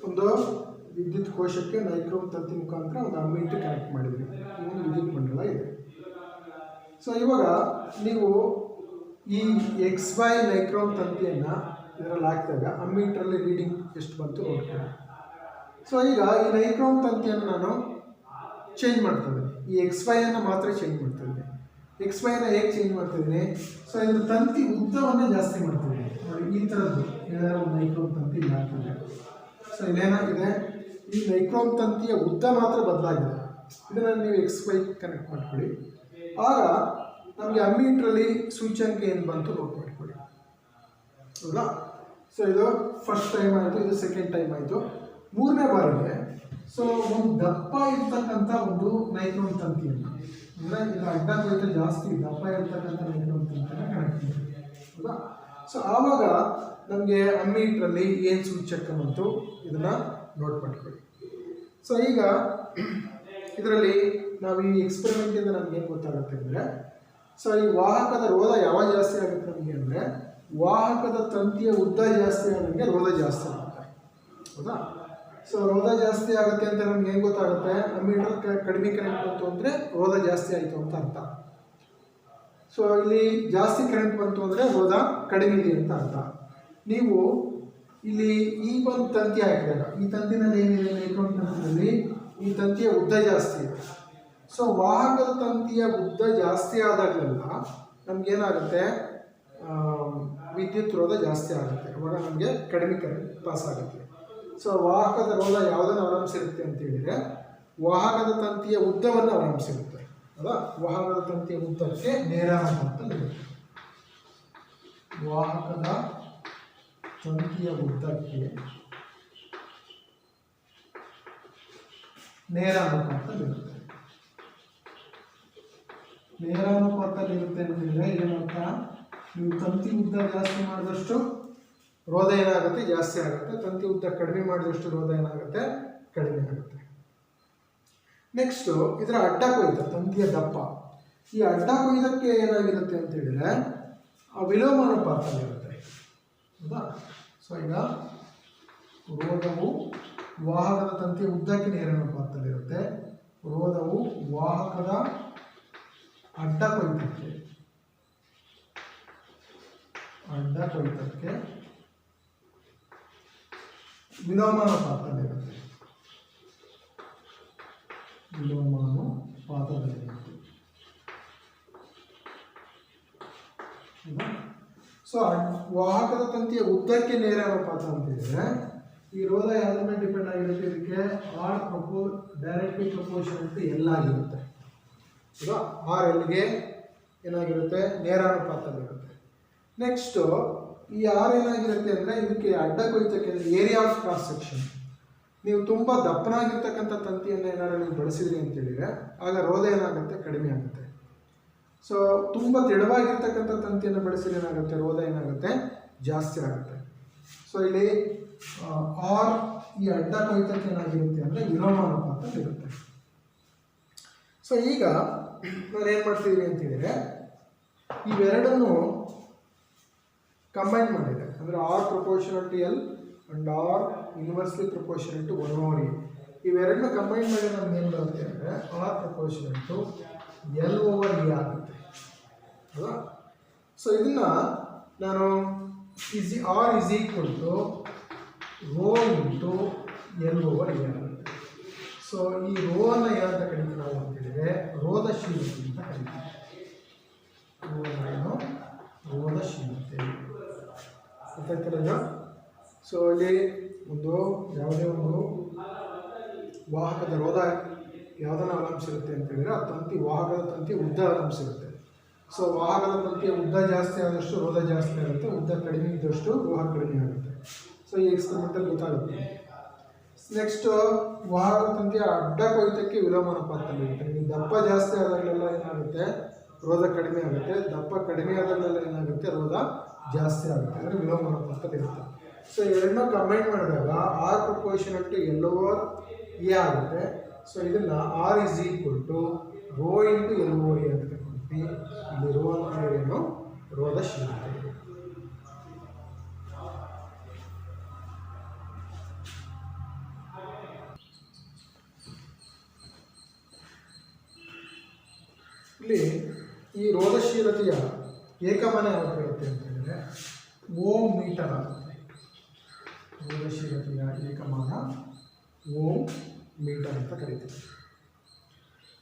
ಒಂದು ವಿದ್ಯುತ್ ಕೋಶಕ್ಕೆ ನೈಕ್ರೋಮ್ ತಂತಿ ಮುಖಾಂತರ ಒಂದು ಅಮ್ಮೀಟರ್ ಕನೆಕ್ಟ್ ಮಾಡಿದ್ವಿ, ಒಂದು ವಿದ್ಯುತ್ ಮಂಡಲ ಇದೆ. ಸೊ ಇವಾಗ ನೀವು ಈ XY ನೈಕ್ರೋಮ್ ತಂತಿಯನ್ನು ಇದರಲ್ಲಿ ಹಾಕಿದಾಗ ಅಮ್ಮೀಟ್ರಲ್ಲಿ ರೀಡಿಂಗ್ ಎಷ್ಟು ಬಂತು ನೋಡ್ತೀನಿ. ಸೊ ಈಗ ಈ ನೈಕ್ರೋಮ್ ತಂತಿಯನ್ನು ನಾನು ಚೇಂಜ್ ಮಾಡ್ತಿದ್ದೀನಿ, ಈ XYಯನ್ನು ಮಾತ್ರ ಚೇಂಜ್ ಮಾಡ್ತಿದ್ದೀನಿ. XYನ ಹೇಗೆ ಚೇಂಜ್ ಮಾಡ್ತಿದ್ದೀನಿ, ಸೊ ಇದ್ರ ತಂತಿ ಉದ್ದವನ್ನೇ ಜಾಸ್ತಿ ಮಾಡ್ತಿದ್ದೀನಿ. ನೋಡಿ ಈ ಥರದ್ದು ಏನಾದ್ರು ಒಂದು ನೈಕ್ರೋಮ್ ತಂತಿ ಇಲ್ಲಿ ಹಾಕಿದೆ. ಸೊ ಇಲ್ಲೇನಾಗಿದೆ, ಈ ನೈಕ್ರೋಮ್ ತಂತಿಯ ಉದ್ದ ಮಾತ್ರ ಬದಲಾಗಿದೆ. ಇದನ್ನು ನೀವು XY ಕನೆಕ್ಟ್ ಮಾಡ್ಕೊಳ್ಳಿ, ಆಗ ನಮಗೆ ಅಮ್ಮೀಟ್ರಲ್ಲಿ ಸೂಚ್ಯಂಕ ಏನು ಬಂತು ನೋಟ್ ಮಾಡ್ಕೊಳ್ಳಿ ಹೌದಾ. ಸೊ ಇದು ಫಸ್ಟ್ ಟೈಮ್ ಆಯಿತು, ಇದು ಸೆಕೆಂಡ್ ಟೈಮ್ ಆಯಿತು. ಮೂರನೇ ಬಾರಿಗೆ ಸೊ ಒಂದು ದಪ್ಪ ಇರ್ತಕ್ಕಂಥ ಒಂದು ನೈಟ್ರೋನ್ ತಂತಿಯನ್ನು, ಅಂದರೆ ಇದು ಅಡ್ಡ ಕೊಯ್ತ ಜಾಸ್ತಿ ದಪ್ಪ ಇರ್ತಕ್ಕಂಥ ನೈಟ್ರೋನ್ ತಂತಿಯನ್ನು ಕನೆಕ್ಟ್ ಮಾಡಿ, ಹೌದಾ. ಸೊ ಆವಾಗ ನಮಗೆ ಅಮ್ಮೀಟ್ರಲ್ಲಿ ಏನು ಸೂಚಕ ಬಂತು ಇದನ್ನು ನೋಟ್ ಮಾಡ್ಕೊಳ್ಳಿ. ಸೊ ಈಗ ಇದರಲ್ಲಿ ನಾವು ಈ ಎಕ್ಸ್ಪೆರಿಮೆಂಟಿಂದ ನಮ್ಗೆ ಏನು ಗೊತ್ತಾಗುತ್ತೆ ಅಂದರೆ, ಸೊ ಈ ವಾಹಕದ ರೋಧ ಯಾವಾಗ ಜಾಸ್ತಿ ಆಗುತ್ತೆ ನಮಗೆ ಅಂದರೆ, ವಾಹಕದ ತಂತಿಯ ಉದ್ದ ಜಾಸ್ತಿ ಆದಂಗೆ ರೋಧ ಜಾಸ್ತಿ ಆಗುತ್ತೆ, ಹೌದಾ. ಸೊ ರೋಧ ಜಾಸ್ತಿ ಆಗುತ್ತೆ ಅಂತ ನಮ್ಗೆ ಏನು ಗೊತ್ತಾಗುತ್ತೆ, ಅಮ್ಮೀಟರ್ ಕಡಿಮೆ ಕರೆಂಟ್ ಬಂತು ಅಂದರೆ ರೋಧ ಜಾಸ್ತಿ ಆಯಿತು ಅಂತ ಅರ್ಥ. ಸೊ ಇಲ್ಲಿ ಜಾಸ್ತಿ ಕರೆಂಟ್ ಬಂತು ಅಂದರೆ ರೋಧ ಕಡಿಮೆ ಇದೆ ಅಂತ ಅರ್ಥ. ನೀವು ಇಲ್ಲಿ ಈ ಒಂದು ತಂತಿ ಹಾಕಿದಾಗ ಈ ತಂತಿನಲ್ಲಿ ಏನಿದೆ, ನೈಟ್ರೋನ್ ತಂತಿನಲ್ಲಿ ಈ ತಂತಿಯ ಉದ್ದ ಜಾಸ್ತಿ ಇದೆ. ಸೊ ವಾಹಕದ ತಂತಿಯ ಉದ್ದ ಜಾಸ್ತಿ ಆದಾಗಲೆಲ್ಲ ನಮಗೇನಾಗುತ್ತೆ, ವಿದ್ಯುತ್ ರೋಧ ಜಾಸ್ತಿ ಆಗುತ್ತೆ, ಅವಾಗ ನಮಗೆ ಕಡಿಮೆ ಕರೆಂಟ್ ಪಾಸ್ ಆಗುತ್ತೆ. ಸೊ ವಾಹಕದ ರೋಧ ಯಾವುದನ್ನು ಅವಲಂಬಿಸಿರುತ್ತೆ ಅಂತ ಹೇಳಿದರೆ, ವಾಹಕದ ತಂತಿಯ ಉದ್ದವನ್ನು ಅವಲಂಬಿಸಿರುತ್ತೆ, ಅಲ್ಲ. ವಾಹಕದ ತಂತಿಯ ಉದ್ದಕ್ಕೆ ನೇರಾನುಪಾತ ಇರುತ್ತೆ. ವಾಹಕದ ತಂತಿಯ ಉದ್ದಕ್ಕೆ ನೇರಾನುಪಾತದಲ್ಲಿರುತ್ತೆ. ನೇರಾನುಪಾತದಲ್ಲಿರುತ್ತೆ ಅಂತಂದರೆ ಏನಂತ, ನೀವು ತಂತಿ ಉದ್ದ ಜಾಸ್ತಿ ಮಾಡಿದಷ್ಟು ರೋಧ ಏನಾಗುತ್ತೆ, ಜಾಸ್ತಿ ಆಗುತ್ತೆ. ತಂತಿ ಉದ್ದ ಕಡಿಮೆ ಮಾಡಿದಷ್ಟು ರೋಧ ಏನಾಗುತ್ತೆ, ಕಡಿಮೆ ಆಗುತ್ತೆ. ನೆಕ್ಸ್ಟು ಇದರ ಅಡ್ಡ ಕೊಯ್ತ, ತಂತಿಯ ದಪ್ಪ. ಈ ಅಡ್ಡ ಕೊಯ್ದಕ್ಕೆ ಏನಾಗಿರುತ್ತೆ ಅಂತ ಹೇಳಿದರೆ ವಿಲೋಮಾನುಪಾತದಲ್ಲಿರುತ್ತೆ, ಹೌದಾ. ಸೊ ಈಗ ರೋಧವು ವಾಹಕದ ತಂತಿಯ ಉದ್ದಕ್ಕೆ ನೇರಾನುಪಾತದಲ್ಲಿರುತ್ತೆ. ರೋಧವು ವಾಹಕದ ಅಡ್ಡ ಕೊಯ್ತಕ್ಕೆ ವಿಲೋಮಾನುಪಾತದಲ್ಲಿರುತ್ತೆ. ಸೊ ವಾಹಕದ ತಂತಿಯ ಉದ್ದಕ್ಕೆ ನೇರಾನುಪಾತ ಅಂತ ಹೇಳಿದ್ರೆ ಈ ರೋಧ ಯಾವುದ್ರ ಮೇಲೆ ಡಿಪೆಂಡ್ ಆಗಿರುತ್ತೆ, ಇದಕ್ಕೆ ಡೈರೆಕ್ಟ್ಲಿ ಪ್ರಪೋರ್ಷನಲ್ ಟು ಎಲ್ ಆಗಿರುತ್ತೆ, ಹೌದಾ. ಆರ್ ಎಲ್ಗೆ ಏನಾಗಿರುತ್ತೆ, ನೇರಾನುಪಾತದಲ್ಲಿರುತ್ತೆ. ನೆಕ್ಸ್ಟು ಈ ಆರ್ ಏನಾಗಿರುತ್ತೆ ಅಂದರೆ, ಇದಕ್ಕೆ ಅಡ್ಡ ಕೊಯ್ತಕ್ಕೆ ಏರಿಯಾ ಆಫ್ ಕ್ರಾಸ್ ಸೆಕ್ಷನ್. ನೀವು ತುಂಬ ದಪ್ಪನಾಗಿರ್ತಕ್ಕಂಥ ತಂತಿಯನ್ನು ಏನಾದ್ರು ನೀವು ಬಳಸಿದ್ರಿ ಅಂತೇಳಿದರೆ ಆಗ ರೋಧ ಏನಾಗುತ್ತೆ, ಕಡಿಮೆ ಆಗುತ್ತೆ. ಸೊ ತುಂಬ ತೆಳುವಾಗಿರ್ತಕ್ಕಂಥ ತಂತಿಯನ್ನು ಬಳಸಿದ್ರೆ ಏನಾಗುತ್ತೆ, ರೋಧ ಏನಾಗುತ್ತೆ, ಜಾಸ್ತಿ ಆಗುತ್ತೆ. ಸೊ ಇಲ್ಲಿ ಆರ್ ಈ ಅಡ್ಡ ಕೊಯ್ತಕ್ಕೆ ಏನಾಗಿರುತ್ತೆ ಅಂದರೆ ವಿಲೋಮಾನುಪಾತ ಇರುತ್ತೆ. ಸೊ ಈಗ ನಾವೇನು ಮಾಡ್ತಿದ್ದೀವಿ ಅಂತೇಳಿದರೆ ಇವೆರಡನ್ನು ಕಂಬೈನ್ ಮಾಡಿದೆ, ಅಂದರೆ R proportional to L and R universally proportional to 1/e. ಇವೆರಡನ್ನು ಕಂಬೈನ್ ಮಾಡಿ ನಮ್ಗೆ ಏನು ಬರುತ್ತೆ ಅಂದರೆ ಆರ್ ಪ್ರಪೋರ್ಷನಲ್ ಟು L/E ಆಗುತ್ತೆ, ಅಲ್ವಾ. ಸೊ ಇದನ್ನು ನಾನು R is equal to rho into L/E ಆಗುತ್ತೆ. ಸೊ ಈ ರೋವನ್ನು ಏನಂತ ಕರಿತೀವಿ ನಾವು ಅಂತೇಳಿದರೆ ರೋಧಶೀಲತೆ ಅಂತ ಕರಿತೀವಿ. ರೋಧಶೀಲತೆ ಗೊತ್ತಾಗ್ತಿಲ್ಲ. ಸೊ ಇಲ್ಲಿ ಯಾವುದೇ ಒಂದು ವಾಹಕದ ರೋಧ ಯಾವುದನ್ನು ಅವಲಂಬಿಸಿರುತ್ತೆ ಅಂತ ಹೇಳಿದರೆ ಆ ತಂತಿ ವಾಹಕದ ತಂತಿ ಉದ್ದ ಅವಲಂಬಿಸಿರುತ್ತೆ. ಸೊ ವಾಹಕದ ತಂತಿಯ ಉದ್ದ ಜಾಸ್ತಿ ಆದಷ್ಟು ರೋಧ ಜಾಸ್ತಿ ಆಗುತ್ತೆ, ಉದ್ದ ಕಡಿಮೆ ಇದ್ದಷ್ಟು ರೋಧ ಕಡಿಮೆ ಆಗುತ್ತೆ. ಸೊ ಈ ಎಕ್ಸ್ಪೆರಿಮೆಂಟಲ್ಲಿ ಗೊತ್ತಾಗುತ್ತೆ. ನೆಕ್ಸ್ಟ್ ವಾಹಕದ ತಂತಿಯ ಅಡ್ಡ ಕೊಯ್ತಕ್ಕೆ ವಿಲೋಮಾನುಪಾತದಲ್ಲಿರುತ್ತೆ. ನೀವು ದಪ್ಪ ಜಾಸ್ತಿ ಆದಾಗಲೆಲ್ಲ ಏನಾಗುತ್ತೆ, ರೋಧ ಕಡಿಮೆ ಆಗುತ್ತೆ. ದಪ್ಪ ಕಡಿಮೆ ಆದಾಗಲೆಲ್ಲ ಏನಾಗುತ್ತೆ, ರೋಧ ಜಾಸ್ತಿ ಆಗುತ್ತೆ, ಅಂದರೆ ವಿಲೋಮಾನುಪಾತದಲ್ಲಿರುತ್ತೆ. ಸೊ ಎರಡನ್ನೂ ಕಂಬೈನ್ ಮಾಡಿದಾಗ ಆರ್ ಪ್ರಪೋರ್ಷನಲ್ ಟು L/E ಆಗುತ್ತೆ. ಸೊ ಇದನ್ನು R is equal to rho into L/E ಅಂತ ತಗೊಂಡ್ವಿ. ಇಲ್ಲಿ ರೋ ಅಂದರೆ ಏನು, ರೋಧಶೀಲತೆ. ಇಲ್ಲಿ ಈ ರೋಧಶೀಲತೆಯ ಏಕಮಾನ ಯಾವುದು ಬರುತ್ತೆ ಅಂತ ಹೇಳಿದರೆ ಓಮ್ ಮೀಟರ್ ಆಗುತ್ತೆ. ರೋಧಶೀಲತೆಯ ಏಕಮಾನ ಓಮ್ ಮೀಟರ್ ಅಂತ ಕರೀತೀವಿ.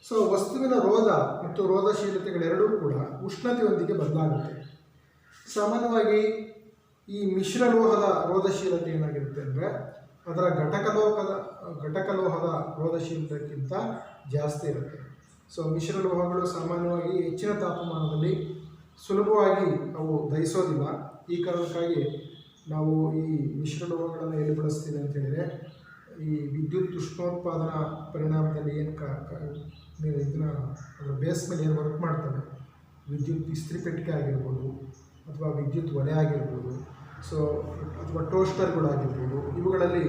ಸೊ ವಸ್ತುವಿನ ರೋಧ ಮತ್ತು ರೋಧಶೀಲತೆಗಳೆರಡೂ ಕೂಡ ಉಷ್ಣತೆಯೊಂದಿಗೆ ಬದಲಾಗುತ್ತೆ. ಸಾಮಾನ್ಯವಾಗಿ ಈ ಮಿಶ್ರಲೋಹದ ರೋಧಶೀಲತೆ ಏನಾಗಿರುತ್ತೆ ಅಂದರೆ ಅದರ ಘಟಕಲೋಹದ ರೋಧಶೀಲತೆಗಿಂತ ಜಾಸ್ತಿ ಇರುತ್ತೆ. ಸೊ ಮಿಶ್ರಲೋಹಗಳು ಸಾಮಾನ್ಯವಾಗಿ ಹೆಚ್ಚಿನ ತಾಪಮಾನದಲ್ಲಿ ಸುಲಭವಾಗಿ ಅವು ದಹಿಸೋದಿಲ್ಲ. ಈ ಕಾರಣಕ್ಕಾಗಿ ನಾವು ಈ ಮಿಶ್ರಲೋಹಗಳನ್ನು ಎಲ್ಲಿ ಬಳಸ್ತೀವಿ ಅಂತ ಹೇಳಿದರೆ, ಈ ವಿದ್ಯುತ್ ಉಷ್ಣೋತ್ಪಾದನಾ ಪರಿಣಾಮದಲ್ಲಿ ಏನು ಇದನ್ನ ಅದರ ಬೇಸ್ ಮೇಲೆ ಏನು ವರ್ಕ್ ಮಾಡ್ತವೆ, ವಿದ್ಯುತ್ ಇಸ್ತ್ರಿ ಪೆಟ್ಟಿಗೆ ಆಗಿರ್ಬೋದು ಅಥವಾ ವಿದ್ಯುತ್ ಒಲೆ ಆಗಿರ್ಬೋದು, ಸೊ ಅಥವಾ ಟೋಸ್ಟರ್ಗಳಾಗಿರ್ಬೋದು, ಇವುಗಳಲ್ಲಿ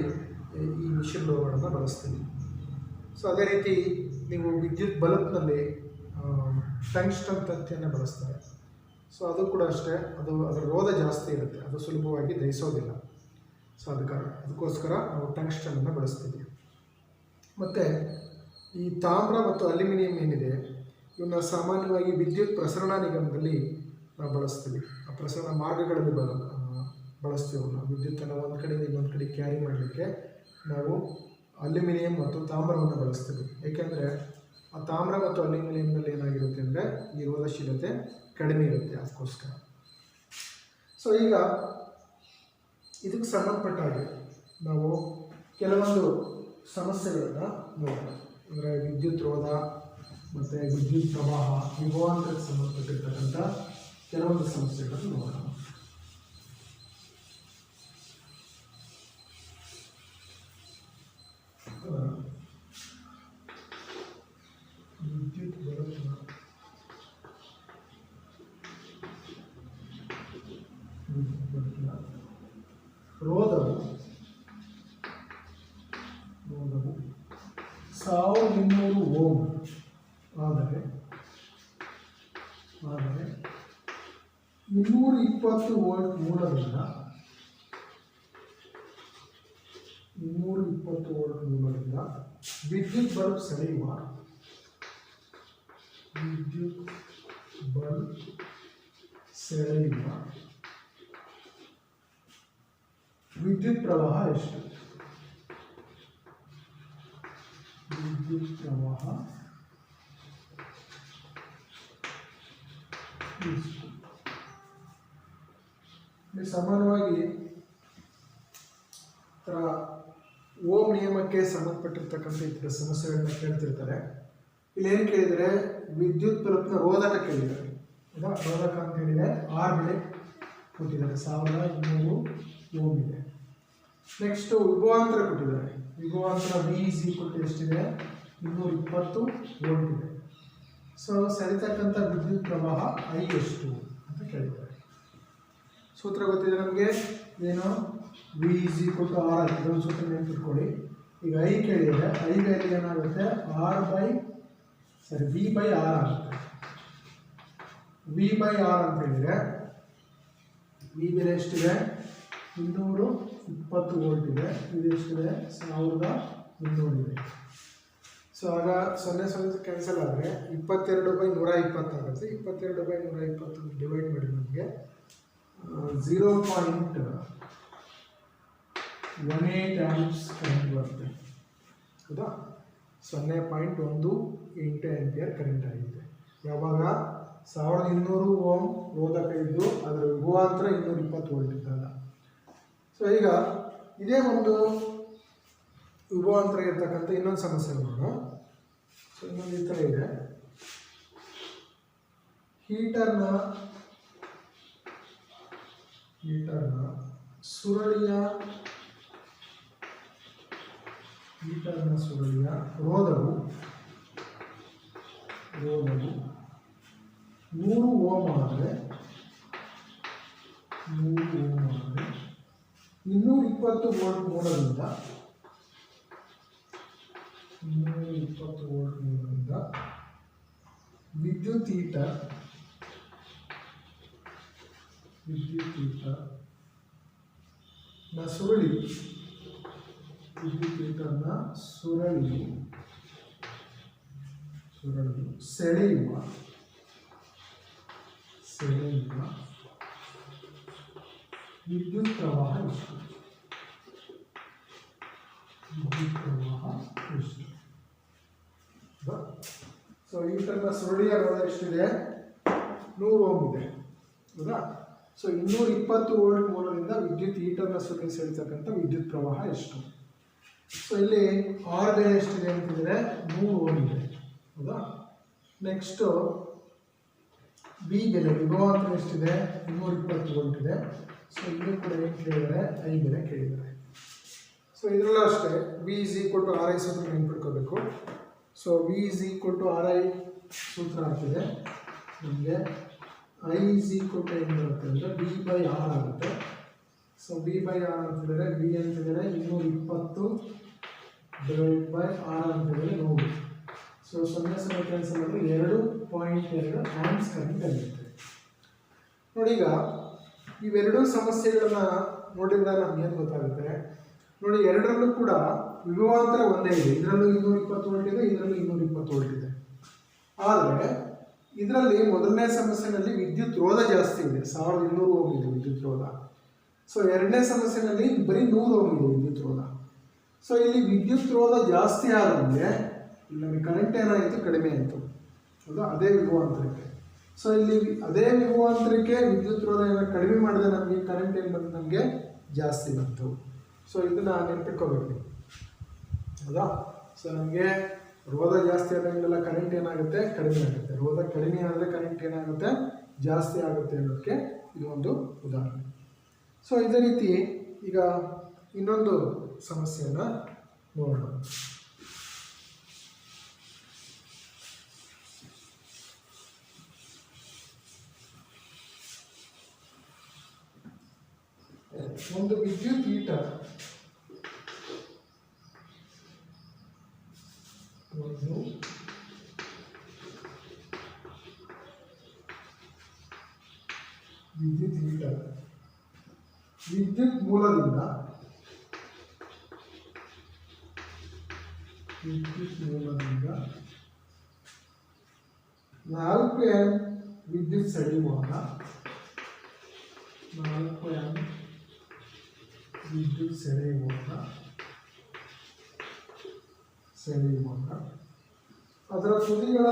ಈ ಮಿಶ್ರಲೋಹಗಳನ್ನು ಬಳಸ್ತೀವಿ. ಸೊ ಅದೇ ರೀತಿ ನೀವು ವಿದ್ಯುತ್ ಬಲ್ಬ್ನಲ್ಲಿ ಟಂಗ್ಸ್ಟನ್ ತಂತಿಯನ್ನು ಬಳಸ್ತಾರೆ. ಸೊ ಅದು ಕೂಡ ಅಷ್ಟೇ, ಅದರ ರೋಧ ಜಾಸ್ತಿ ಇರುತ್ತೆ, ಅದು ಸುಲಭವಾಗಿ ದಹಿಸೋದಿಲ್ಲ. ಸೊ ಅದಕ್ಕೋಸ್ಕರ ನಾವು ಟಂಗ್ಸ್ಟನನ್ನು ಬಳಸ್ತೀವಿ. ಮತ್ತು ಈ ತಾಮ್ರ ಮತ್ತು ಅಲ್ಯೂಮಿನಿಯಂ ಏನಿದೆ, ಇವನ್ನ ಸಾಮಾನ್ಯವಾಗಿ ವಿದ್ಯುತ್ ಪ್ರಸರಣ ನಿಗಮದಲ್ಲಿ ನಾವು ಬಳಸ್ತೀವಿ. ಆ ಪ್ರಸರಣ ಮಾರ್ಗಗಳಲ್ಲಿ ಬಳಸ್ತೀವಿ. ನಾವು ವಿದ್ಯುತ್ತನ್ನು ಒಂದು ಕಡೆಯಿಂದ ಇನ್ನೊಂದು ಕಡೆ ಕ್ಯಾರಿ ಮಾಡಲಿಕ್ಕೆ ನಾವು ಅಲ್ಯೂಮಿನಿಯಂ ಮತ್ತು ತಾಮ್ರವನ್ನು ಬಳಸ್ತೀವಿ. ಏಕೆಂದರೆ ಆ ತಾಮ್ರ ಮತ್ತು ಅಲ್ಯೂಮಿನಿಯಂನಲ್ಲಿ ಏನಾಗಿರುತ್ತೆ ಅಂದರೆ ಈ ರೋಧಶೀಲತೆ ಕಡಿಮೆ ಇರುತ್ತೆ, ಅದಕ್ಕೋಸ್ಕರ. ಸೊ ಈಗ ಇದಕ್ಕೆ ಸಂಬಂಧಪಟ್ಟ ಹಾಗೆ ನಾವು ಕೆಲವೊಂದು ಸಮಸ್ಯೆಗಳನ್ನು ನೋಡೋಣ. ಅಂದರೆ ವಿದ್ಯುತ್ ರೋಧ ಮತ್ತು ವಿದ್ಯುತ್ ಪ್ರವಾಹ, ವಿಭವಾಂತರಕ್ಕೆ ಸಂಬಂಧಪಟ್ಟಿರ್ತಕ್ಕಂಥ ಕೆಲವೊಂದು ಸಮಸ್ಯೆಗಳನ್ನು ನೋಡೋಣ. ವಿದ್ಯುತ್ ಬಲ್ಬ್ನ ರೋಧವು 1200 ಓಮ್ ಆದರೆ 220 ವೋಲ್ಟ್ ಮೂಲದಿಂದ ವಿದ್ಯುತ್ ಬಲ್ಬ್ ಸೆಳೆಯುವ ವಿದ್ಯುತ್ ಪ್ರವಾಹ ಎಷ್ಟು? ವಿದ್ಯುತ್ ಪ್ರವಾಹ ಎಷ್ಟು? ಸಾಮಾನ್ಯವಾಗಿ ಓಮ್ ನಿಯಮಕ್ಕೆ ಸಂಬಂಧಪಟ್ಟಿರ್ತಕ್ಕಂಥ ಇತರ ಸಮಸ್ಯೆಗಳನ್ನ ಕೇಳ್ತಿರ್ತಾರೆ. ಇಲ್ಲೇನು ಕೇಳಿದರೆ ವಿದ್ಯುತ್ ಬಲ್ಬ್ನ ರೋಧಕ ಕೇಳಿದ್ದಾರೆ. ರೋಧಕ ಅಂತ ಹೇಳಿದರೆ 6 ಬೆಲೆ ಕೊಟ್ಟಿದ್ದಾರೆ, 1200 ಓಮ್ ಇದೆ. ನೆಕ್ಸ್ಟು ವಿಭವಾಂತರ ಕೊಟ್ಟಿದ್ದಾರೆ. ವಿಭವಾಂತರ V ಎಷ್ಟಿದೆ? 220 ವೋಲ್ಟ್ ಇದೆ. ಸೊ ಸೆಳೆತಕ್ಕಂಥ ವಿದ್ಯುತ್ ಪ್ರವಾಹ I ಎಷ್ಟು ಅಂತ ಕೇಳಿದ್ದಾರೆ. ಸೂತ್ರ ಗೊತ್ತಿದೆ ನಮಗೆ, ಏನು? V R. ಇದೊಂದು ಸೂತ್ರ ನೆನಪಿಟ್ಕೊಳ್ಳಿ. ಈಗ I ಕೇಳಿದರೆ I ವ್ಯಾಲ್ಯೂ ಏನಾಗುತ್ತೆ? V ಬೈ R ಆಗುತ್ತೆ. V ಬೈ R ಅಂತ ಹೇಳಿದರೆ V ಬೆಲೆ ಎಷ್ಟಿದೆ? 220 ವೋಲ್ಟ್ ಇದೆ. ಇದು ಎಷ್ಟಿದೆ? 1200 ಇದೆ. ಸೊ ಆಗ 0 ಕ್ಯಾನ್ಸಲ್ ಆದರೆ 22/120 ಆಗುತ್ತೆ. 22/120 ಡಿವೈಡ್ ಮಾಡಿ ನಮಗೆ 0.18 ಆಂಪ್ಸ್ ಕರೆಂಟ್ ಬರುತ್ತೆ. ಹೌದಾ? 0.18 ಆಂಪಿಯರ್ ಕರೆಂಟ್ ಆಗಿದೆ. ಯಾವಾಗ 1200 ಓಮ್ ರೋಧಕ ಇದ್ದು ಅದರ ವಿಭವಾಂತರ 220 ವೋಲ್ಟ್ ಇದ್ದಾಗ. ಸೊ ಈಗ ಇದೇ ಒಂದು ವಿಭವಾಂತರ ಇರ್ತಕ್ಕಂಥ ಇನ್ನೊಂದು ಸಮಸ್ಯೆ ನೋಡೋಣ. ಸೊ ಇನ್ನೊಂದು ಈ ಥರ ಇದೆ. ಹೀಟರ್ನ ಸುರುಳಿಯ ರೋಧವು 100 ಓಮ್ ಆದರೆ 220 ವೋಲ್ಟ್ ಮೂಲದಿಂದ ವಿದ್ಯುತ್ ಹೀಟರ್ನ ಸುರುಳಿ ಸೆಳೆಯುವ ವಿದ್ಯುತ್ ಪ್ರವಾಹ ಎಷ್ಟು? ಸೊ ಹೀಟರ್ನ ಸುರುಳಿಯ ರೋಧ ಎಷ್ಟಿದೆ? 100 ಓಮ್ ಇದೆ. ಹೌದಾ? ಸೊ 220 ವೋಲ್ಟ್ ಮೂಲದಿಂದ ವಿದ್ಯುತ್ ಹೀಟರ್ನ ಸುರುಳಿ ಸೆಳೆತಕ್ಕಂಥ ವಿದ್ಯುತ್ ಪ್ರವಾಹ ಎಷ್ಟು? ಸೊ ಇಲ್ಲಿ R ಬೆಲೆ ಎಷ್ಟಿದೆ ಅಂತಂದರೆ 100 ಓಮ್ ಇದೆ. ಹೌದಾ? ನೆಕ್ಸ್ಟು V ಬಿ ಬೆಲೆ ವಿಭವಾಂತರ ಎಷ್ಟಿದೆ 220 ವೋಲ್ಟ್ ಇದೆ. ಸೊ ಇಲ್ಲೂ ಕೂಡ ಏನು ಕೇಳಿದ್ದಾರೆ, ಐ ಬೆಲೆ ಕೇಳಿದ್ದಾರೆ. ಸೊ ಇದರಲ್ಲೂ ಅಷ್ಟೇ V is equal to R I ಸೂತ್ರ ನೆನ್ಪಿಟ್ಕೋಬೇಕು. So V is equal to R I ಸೂತ್ರ ಆಗ್ತಿದೆ ನಮಗೆ. ಐ ಇಸ್ ಈಕ್ವಲ್ ಟು ಏನು ಬರುತ್ತೆ ಅಂದರೆ ಬಿ ಬೈ ಆರ್ ಆಗುತ್ತೆ. ಸೊ ಬಿ ಬೈ ಆರ್ ಅಂತಿದ್ದಾರೆ, ಬಿ ಅಂತಿದ್ದಾರೆ 220 ಡಿವೈಡ್ ಬೈ ಆರ್ ಅಂತಿದ್ದಾರೆ 100. ಸೊ 0 ಕ್ಯಾನ್ಸಲ್ ಮಾಡಿದ್ರೆ 2.2 ಆಂಪ್ಸ್ ಕರೆಂಟ್ ಆಗಿರುತ್ತೆ. ನೋಡಿ, ಈಗ ಇವೆರಡೂ ಸಮಸ್ಯೆಗಳನ್ನ ನೋಡಿದಾಗ ನಮ್ಗೇನು ಗೊತ್ತಾಗುತ್ತೆ ನೋಡಿ, ಎರಡರಲ್ಲೂ ಕೂಡ ವಿಭವಾಂತರ ಒಂದೇ ಇದೆ. ಇದರಲ್ಲೂ 220 ವೋಲ್ಟ್ ಇದೆ, ಇದರಲ್ಲೂ 220 ವೋಲ್ಟ್ ಇದೆ. ಆದರೆ ಇದರಲ್ಲಿ ಮೊದಲನೇ ಸಮಸ್ಯೆನಲ್ಲಿ ವಿದ್ಯುತ್ ರೋಧ ಜಾಸ್ತಿ ಇದೆ, 1200 ಓಮ್ ಇದೆ ವಿದ್ಯುತ್ ರೋಧ. ಸೊ ಎರಡನೇ ಸಮಸ್ಯೆನಲ್ಲಿ ಬರೀ 100 ಓಮ್ ಇದೆ ವಿದ್ಯುತ್ ರೋಧ. ಸೊ ಇಲ್ಲಿ ವಿದ್ಯುತ್ ರೋಧ ಜಾಸ್ತಿ ಆದಂಗೆ ಇಲ್ಲಿ ಕರೆಂಟ್ ಏನಾಯಿತು, ಕಡಿಮೆ ಆಯಿತು. ಹೌದಾ, ಅದೇ ವಿಭವಾಂತರಕ್ಕೆ. ಸೊ ಇಲ್ಲಿ ಅದೇ ವಿಭವಾಂತರಕ್ಕೆ ವಿದ್ಯುತ್ ರೋಧ ಏನೋ ಕಡಿಮೆ ಮಾಡಿದ್ರೆ ನಮಗೆ ಕರೆಂಟ್ ಏನು ಬಂತು, ನಮಗೆ ಜಾಸ್ತಿ ಬಂತು. ಸೊ ಇದನ್ನು ನೆನ್ಪಿಟ್ಕೋಬೇಕು. ಹೌದಾ, ಸೊ ನಮಗೆ ರೋಧ ಜಾಸ್ತಿ ಆದಂಗೆಲ್ಲ ಕರೆಂಟ್ ಏನಾಗುತ್ತೆ, ಕಡಿಮೆ ಆಗುತ್ತೆ. ರೋಧ ಕಡಿಮೆ ಆದರೆ ಕರೆಂಟ್ ಏನಾಗುತ್ತೆ, ಜಾಸ್ತಿ ಆಗುತ್ತೆ ಅನ್ನೋದಕ್ಕೆ ಇದು ಒಂದು ಉದಾಹರಣೆ. ಸೊ ಇದೇ ರೀತಿ ಈಗ ಇನ್ನೊಂದು ಸಮಸ್ಯೆಯನ್ನು ನೋಡೋಣ. ಒಂದು ವಿದ್ಯುತ್ ಹೀಟರ್ ವಿದ್ಯುತ್ ಮೂಲದಿಂದ 4 ಆಂಪ್ ವಿದ್ಯುತ್ ಸೆಳೆಯುವಾಗ ಅದರ ತುದಿಗಳ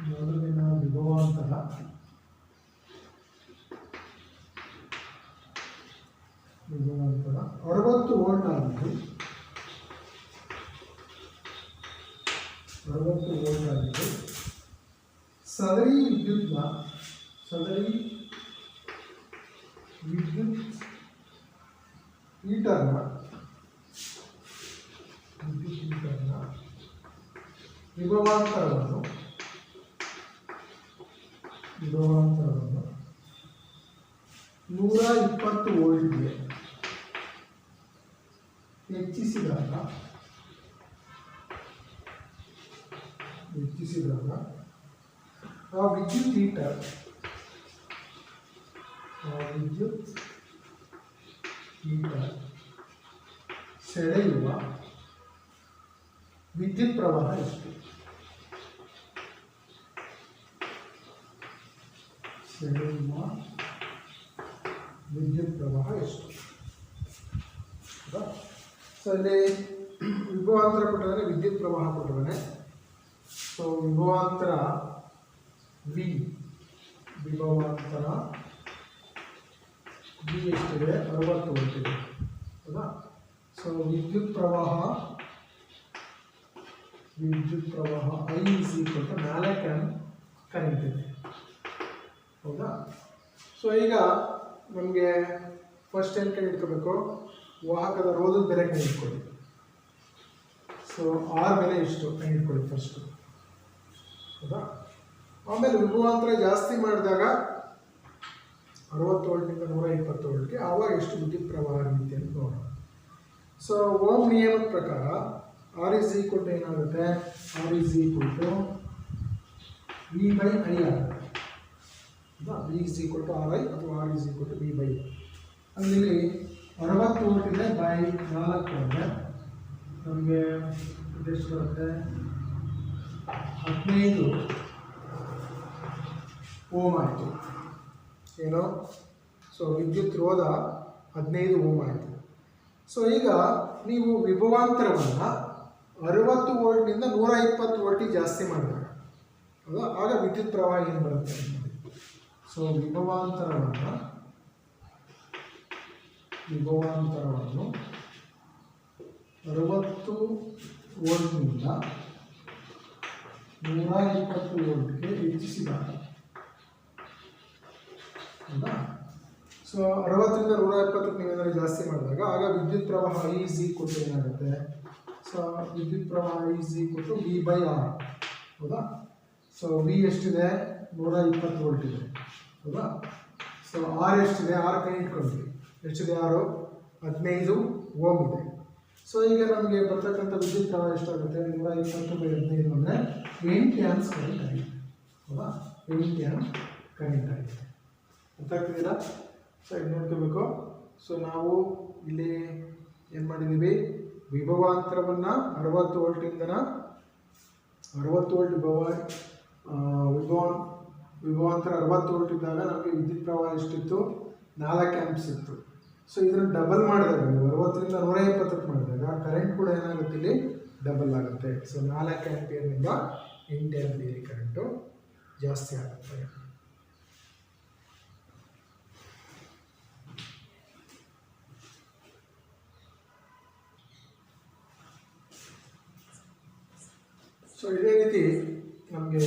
ನಡುವಿನ ವಿಭವಾಂತರ ವಿಭವಾಂತರ 60 ವೋಲ್ಟ್ ಆಗಿದ್ದು ಸದರಿ ವಿದ್ಯುತ್ ಹೀಟರ್ನ ವಿಭವಾಂತರವನ್ನು 120 ವೋಲ್ಟ್ಗೆ ಹೆಚ್ಚಿಸಿದಾಗ ಆ ವಿದ್ಯುತ್ ಹೀಟರ್ ಸೆಳೆಯುವ ವಿದ್ಯುತ್ ಪ್ರವಾಹ ಎಷ್ಟು? ಸೊ ಇಲ್ಲಿ ವಿಭವಾಂತರ ಕೊಟ್ಟಿದ್ದಾನೆ, ವಿದ್ಯುತ್ ಪ್ರವಾಹ ಕೊಟ್ಟಿದ್ದಾನೆ. ಸೊ ವಿಭವಾಂತರ ಎಷ್ಟಿದೆ, 60 ವೋಲ್ಟ್ ಇದೆ. ಹೌದಾ, ಸೊ ವಿದ್ಯುತ್ ಪ್ರವಾಹ I is equal to 4 amp current ಇದೆ. ಹೌದಾ, ಸೊ ಈಗ ನಮಗೆ ಫಸ್ಟ್ ಏನು ಕಂಡು ಹಿಡ್ಕೋಬೇಕು, ವಾಹಕದ ರೋಧದ ಬೆಲೆ ಕಂಡು ಹಿಡ್ಕೊಳ್ಳಿ. ಸೊ ಆರ್ ಬೆಲೆ ಎಷ್ಟು ಕಂಡು ಹಿಡ್ಕೊಳ್ಳಿ ಫಸ್ಟು. ಹೌದಾ, ಆಮೇಲೆ ವಿಭವಾಂತರ ಜಾಸ್ತಿ ಮಾಡಿದಾಗ 60 ವೋಲ್ಟ್ನಿಂದ 120 ವೋಲ್ಟ್ಗೆ ಆವಾಗ ಎಷ್ಟು ವಿದ್ಯುತ್ ಪ್ರವಾಹ ಆಗುತ್ತೆ ಅಂತ ನೋಡೋಣ. ಸೊ ಓಮ್ ನಿಯಮದ ಪ್ರಕಾರ ಆರ್ ಇಸ್ ಈಕ್ವಲ್ ಟು ಏನಾಗುತ್ತೆ, R is equal to V by I ಆಗುತ್ತೆ. V is equal to R I ಅಥವಾ R is equal to V by. ಅಲ್ಲಿ 60 ವೋಲ್ಟ್ ಇದೆ ಬೈ 4 ಅಂದರೆ ನಮಗೆ ಎಷ್ಟು ಬರುತ್ತೆ, 15 ಓಮ್ ಆಯಿತು. ಏನು, ಸೊ ವಿದ್ಯುತ್ ರೋಧ 15 ಓಮ್ ಆಯಿತು. ಸೊ ಈಗ ನೀವು ವಿಭವಾಂತರವನ್ನು 60 ವೋಲ್ಟ್ನಿಂದ 120 ವೋಲ್ಟಿಗೆ ಜಾಸ್ತಿ ಮಾಡಿದಾಗ ಹೌದಾ, ಆಗ ವಿದ್ಯುತ್ ಪ್ರವಾಹ ಏನು ಬರುತ್ತೆ ನೋಡಿ. ಸೊ ವಿಭವಾಂತರವನ್ನು 60 ವೋಲ್ಟ್ನಿಂದ 120 ವೋಲ್ಟ್ಗೆ ಹೆಚ್ಚಿಸಿದಾಗ, ಹೌದಾ? ಸೊ 60ರಿಂದ 120ಕ್ಕೆ ನೀವೇನಾದರೂ ಜಾಸ್ತಿ ಮಾಡಿದಾಗ ಆಗ ವಿದ್ಯುತ್ ಪ್ರವಾಹ I ಕೊಟ್ಟು ಏನಾಗುತ್ತೆ? ಸೊ ವಿದ್ಯುತ್ ಪ್ರವಾಹ I V/R, ಹೌದಾ? ಸೊ ವಿ ಎಷ್ಟಿದೆ? 120 ವೋಲ್ಟ್ ಇದೆ, ಹೌದಾ? ಸೊ ಆರ್ ಎಷ್ಟಿದೆ? ಆರ್ ಕೈ ಇಟ್ಕೊಂಡ್ವಿ, ಎಷ್ಟಿದೆ? ಆರು 15 ಓಮ್ ಇದೆ. ಸೊ ಈಗ ನಮಗೆ ಬರ್ತಕ್ಕಂಥ ವಿದ್ಯುತ್ ಪ್ರವಾಹ ಎಷ್ಟಾಗುತ್ತೆ? 120/15 ಅಂದರೆ 8 ಆಂಪ್ಸ್ ಕರೆಂಟ್ ಆಗಿದೆ, ಹೌದಾ? 8 ಆಂಪ್ ಕರೆಂಟ್ ಆಗಿದೆ. ಅರ್ಥ ಆಗ್ತಿದ್ದೀರಾ? ಸೊ ಇದು ನೋಡ್ಕೋಬೇಕು. ಸೊ ನಾವು ಇಲ್ಲಿ ಏನು ಮಾಡಿದ್ದೀವಿ? ವಿಭವಾಂತರವನ್ನು 60 ವೋಲ್ಟಿಂದ 60 ವೋಲ್ಟ್ ವಿಭವಾಂತರ 60 ವೋಲ್ಟ್ ಇದ್ದಾಗ ನಮಗೆ ವಿದ್ಯುತ್ ಪ್ರವಾಹ ಎಷ್ಟಿತ್ತು? 4 ಆಂಪ್ಸ್ ಇತ್ತು. ಸೊ ಇದನ್ನು ಡಬಲ್ ಮಾಡಿದಾಗ, 60ರಿಂದ 120ಕ್ಕೆ ಮಾಡಿದಾಗ ಕರೆಂಟ್ ಕೂಡ ಏನಾಗುತ್ತೆ? ಇಲ್ಲಿ ಡಬಲ್ ಆಗುತ್ತೆ. ಸೊ 4 ಆಂಪಿಯರ್ನಿಂದ 8 ಆಂಪಿಯರ್ ಕರೆಂಟು ಜಾಸ್ತಿ ಆಗುತ್ತೆ. ಸೊ ಇದೇ ರೀತಿ ನಮಗೆ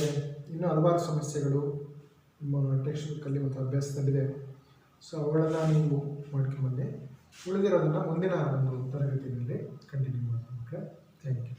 ಇನ್ನೂ ಹಲವಾರು ಸಮಸ್ಯೆಗಳು ನಿಮ್ಮ ಟೆಕ್ಸ್ಟ್ ಬುಕ್ಕಲ್ಲಿ ಮತ್ತು ಅಭ್ಯಾಸದಲ್ಲಿದೆ. ಸೊ ಅವುಗಳನ್ನು ನೀವು ಮಾಡ್ಕೊಂಬಂದು ಉಳಿದಿರೋದನ್ನು ಮುಂದಿನ ಒಂದು ತರಗತಿಯಲ್ಲಿ ಕಂಟಿನ್ಯೂ ಮಾಡೋಣ. Okay, thank you.